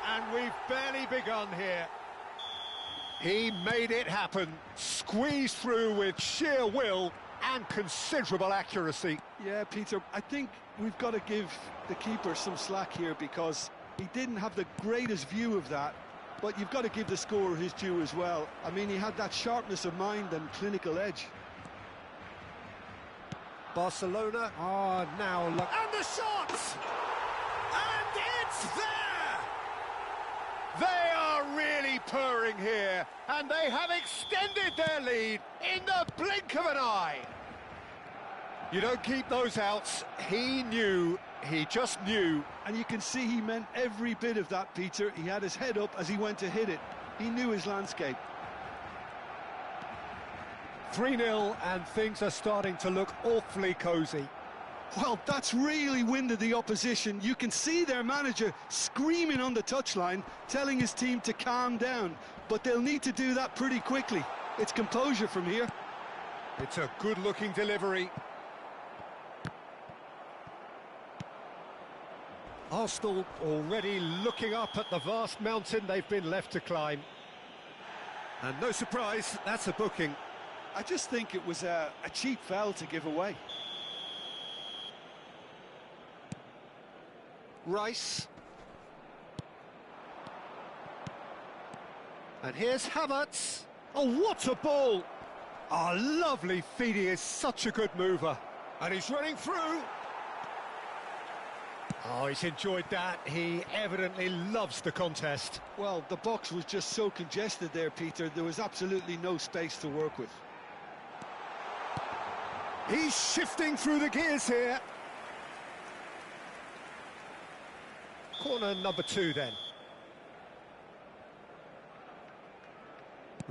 Speaker 3: and we've barely begun here. He made it happen, squeezed through with sheer will and considerable accuracy.
Speaker 4: Yeah, Peter, I think we've got to give the keeper some slack here because he didn't have the greatest view of that, but you've got to give the scorer his due as well. I mean, he had that sharpness of mind and clinical edge.
Speaker 3: Barcelona are now look, and the shot! And it's there! They are really purring here, and they have extended their lead in the blink of an eye. You don't keep those outs. He knew, he just knew.
Speaker 4: And you can see he meant every bit of that, Peter. He had his head up as he went to hit it. He knew his landscape.
Speaker 3: 3-0, and things are starting to look awfully cosy.
Speaker 4: Well, that's really winded the opposition. You can see their manager screaming on the touchline, telling his team to calm down. But they'll need to do that pretty quickly. It's composure from here.
Speaker 3: It's a good-looking delivery. Arsenal already looking up at the vast mountain they've been left to climb. And no surprise, that's a booking.
Speaker 4: I just think it was a cheap foul to give away.
Speaker 3: Rice. And here's Havertz. Oh, what a ball! Oh, lovely feed. He is such a good mover. And he's running through. Oh, he's enjoyed that. He evidently loves the contest.
Speaker 4: Well, the box was just so congested there, Peter. There was absolutely no space to work with.
Speaker 3: He's shifting through the gears here. Corner number 2 then.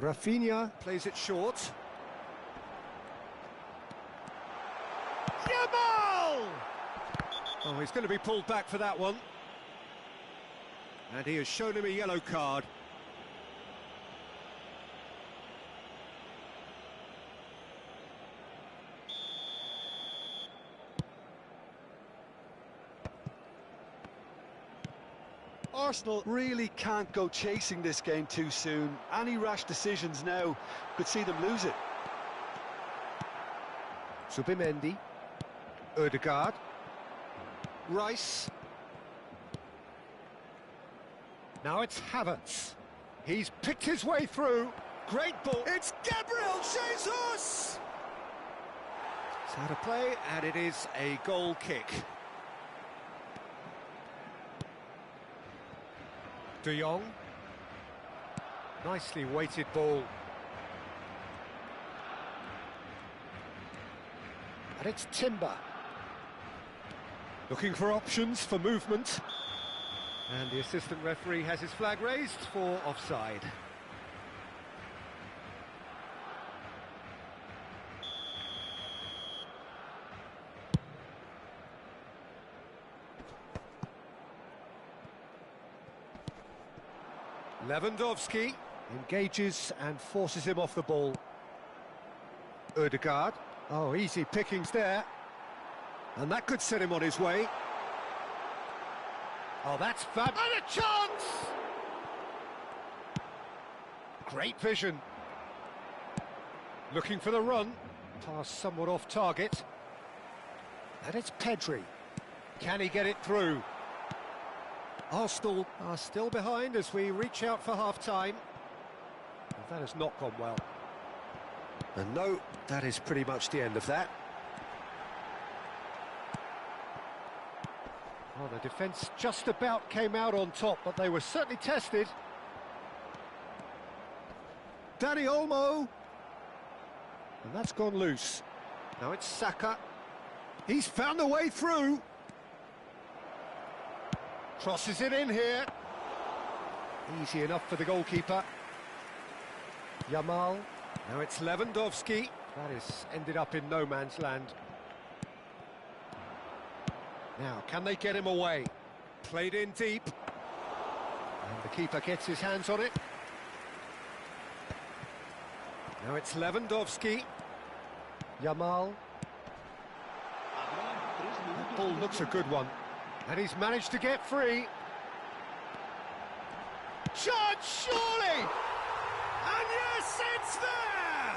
Speaker 3: Rafinha plays it short. Yamal! Oh, he's going to be pulled back for that one. And he has shown him a yellow card.
Speaker 4: Arsenal really can't go chasing this game too soon. Any rash decisions now could see them lose it.
Speaker 3: Subimendi. Odegaard. Rice. Now it's Havertz. He's picked his way through. Great ball. It's Gabriel Jesus! It's out of play, and it is a goal kick. De Jong. Nicely weighted ball. And it's Timber. Looking for options for movement. And the assistant referee has his flag raised for offside. Lewandowski engages and forces him off the ball. Odegaard. Oh, easy pickings there. And that could set him on his way. Oh, that's fab. And a chance! Great vision. Looking for the run. Pass somewhat off target. And it's Pedri. Can he get it through? Arsenal are still behind as we reach out for half-time. And that has not gone well. And no, that is pretty much the end of that. Well, the defence just about came out on top, but they were certainly tested. Dani Olmo. And that's gone loose. Now it's Saka. He's found a way through. Crosses it in here. Easy enough for the goalkeeper. Yamal. Now it's Lewandowski. That has ended up in no man's land. Now, can they get him away? Played in deep. And the keeper gets his hands on it. Now it's Lewandowski. Yamal. That ball looks a good one. And he's managed to get free. Chance, surely! And yes, it's there!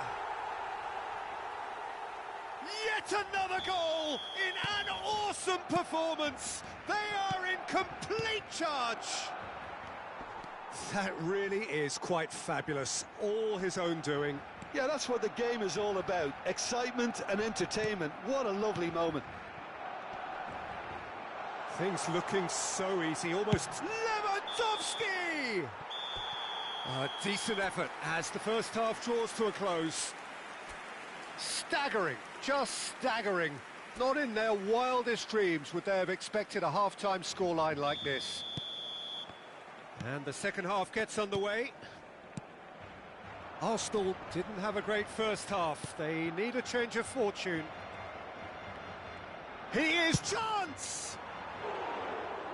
Speaker 3: Yet another goal in an awesome performance. They are in complete charge. That really is quite fabulous. All his own doing.
Speaker 4: Yeah, that's what the game is all about. Excitement and entertainment. What a lovely moment.
Speaker 3: Things looking so easy, almost Lewandowski! A decent effort as the first half draws to a close. Staggering, just staggering. Not in their wildest dreams would they have expected a half-time scoreline like this. And the second half gets underway. Arsenal didn't have a great first half. They need a change of fortune. He is chance!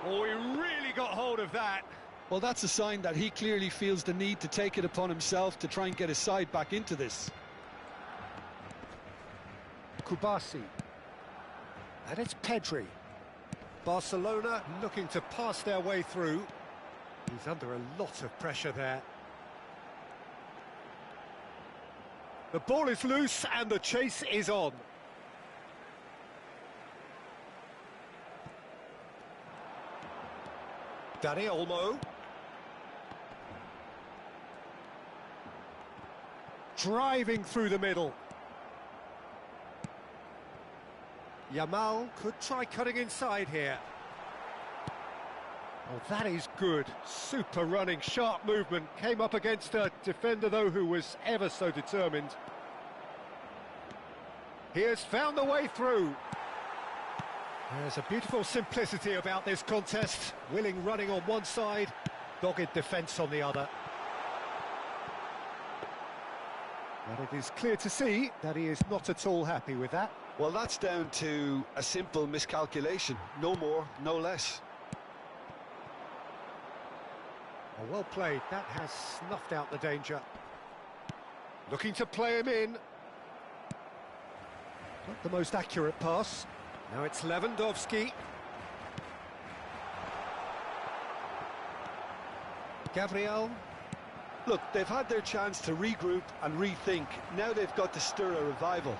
Speaker 3: Oh, he really got hold of that.
Speaker 4: Well, that's a sign that he clearly feels the need to take it upon himself to try and get his side back into this.
Speaker 3: Kubasi. And it's Pedri. Barcelona looking to pass their way through. He's under a lot of pressure there. The ball is loose and the chase is on. Dani Olmo. Driving through the middle. Yamal could try cutting inside here. Oh, that is good. Super running, sharp movement. Came up against a defender, though, who was ever so determined. He has found the way through. There's a beautiful simplicity about this contest. Willing running on one side, dogged defence on the other. But it is clear to see that he is not at all happy with that.
Speaker 4: Well, that's down to a simple miscalculation. No more, no less.
Speaker 3: Oh, well played. That has snuffed out the danger. Looking to play him in. Not the most accurate pass. Now it's Lewandowski. Gabriel.
Speaker 4: Look, they've had their chance to regroup and rethink. Now they've got to stir a revival.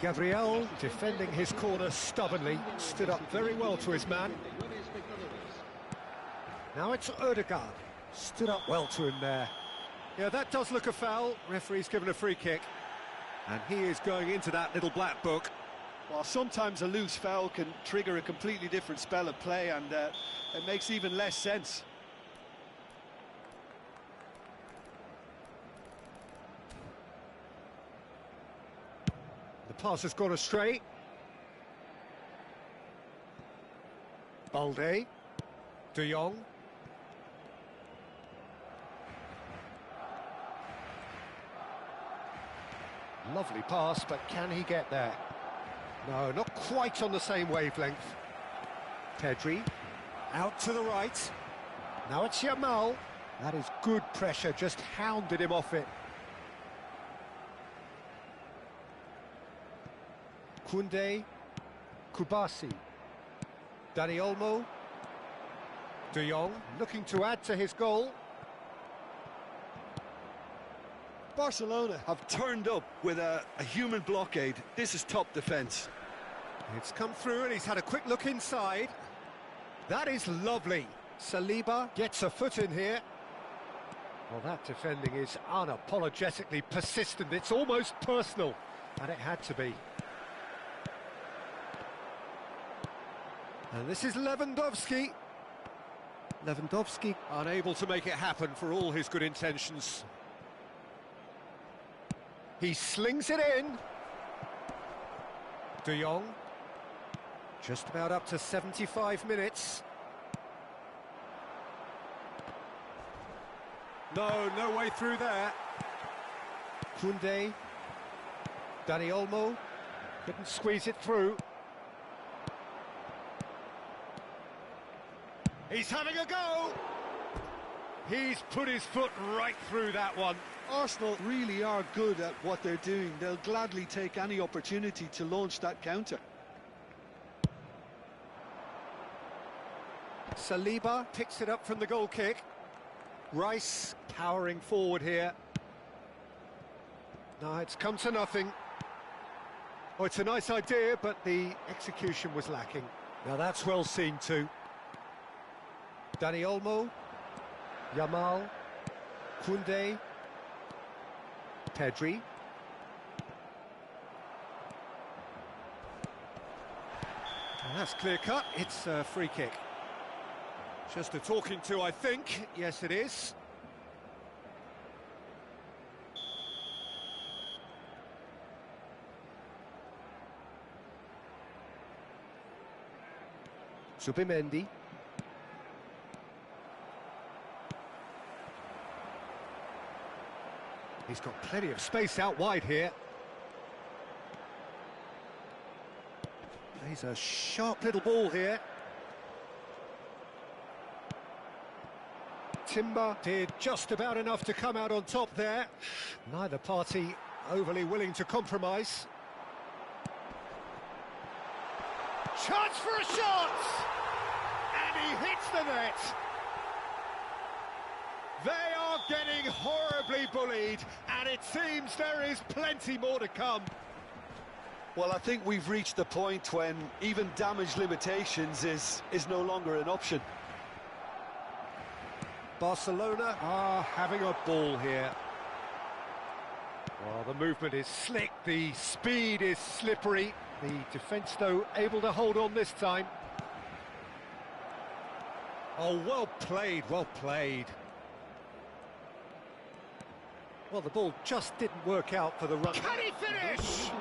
Speaker 3: Gabriel defending his corner stubbornly. Stood up very well to his man. Now it's Ødegaard. Stood up well to him there. Yeah, that does look a foul. Referee's given a free kick. And he is going into that little black book.
Speaker 4: Well, sometimes a loose foul can trigger a completely different spell of play, and it makes even less sense.
Speaker 3: The pass has gone astray. Balde. De Jong. Lovely pass, but can he get there? No, not quite on the same wavelength. Pedri, out to the right. Now it's Yamal. That is good pressure, just hounded him off it. Koundé, Kubasi, Dani Olmo, De Jong looking to add to his goal.
Speaker 4: Barcelona have turned up with a human blockade. This is top defence.
Speaker 3: It's come through and he's had a quick look inside. That is lovely. Saliba gets a foot in here. Well, that defending is unapologetically persistent. It's almost personal, and it had to be. And this is Lewandowski. Lewandowski unable to make it happen for all his good intentions. He slings it in. De Jong. Just about up to 75 minutes. No way through there. Koundé. Dani Olmo couldn't squeeze it through. He's having a go! He's put his foot right through that one.
Speaker 4: Arsenal really are good at what they're doing. They'll gladly take any opportunity to launch that counter.
Speaker 3: Saliba picks it up from the goal kick. Rice powering forward here. No, it's come to nothing. Oh, it's a nice idea, but the execution was lacking. Now that's well seen too. Dani Olmo, Yamal, Koundé, Pedri. Well, that's clear cut, it's a free kick. Just a talking to, I think. Yes, it is. Zubimendi. He's got plenty of space out wide here. He's a sharp little ball here. Timber did just about enough to come out on top there. Neither party overly willing to compromise. Chance for a shot! And he hits the net! They are getting horribly bullied, and it seems there is plenty more to come.
Speaker 4: Well, I think we've reached the point when even damage limitations is no longer an option.
Speaker 3: Barcelona are having a ball here. Well, the movement is slick, the speed is slippery. The defence, though, able to hold on this time. Oh, well played, well played. Well, the ball just didn't work out for the run. Can he finish?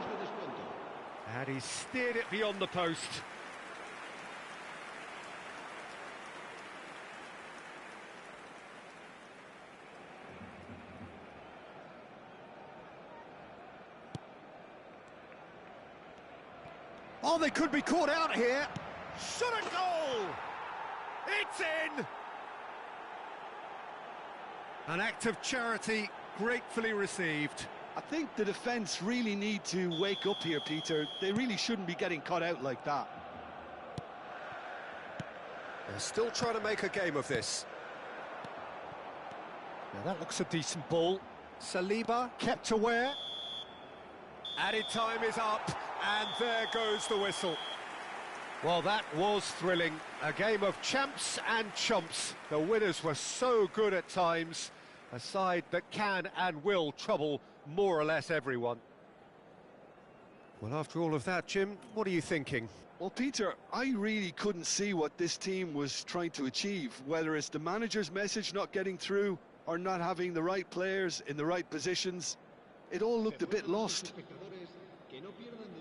Speaker 3: And he steered it beyond the post. Oh, they could be caught out here. Shot a goal! It's in! An act of charity gratefully received.
Speaker 4: I think the defence really need to wake up here, Peter. They really shouldn't be getting caught out like that.
Speaker 3: They're still trying to make a game of this. Now that looks a decent ball. Saliba kept aware. Added time is up, and there goes the whistle. Well, that was thrilling. A game of champs and chumps. The winners were so good at times. A side that can and will trouble more or less everyone. Well, after all of that, Jim, what are you thinking?
Speaker 4: Well, Peter, I really couldn't see what this team was trying to achieve, whether it's the manager's message not getting through or not having the right players in the right positions. It all looked a bit lost.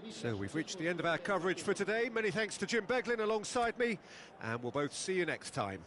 Speaker 3: So we've reached the end of our coverage for today. Many thanks to Jim Beglin alongside me, and we'll both see you next time.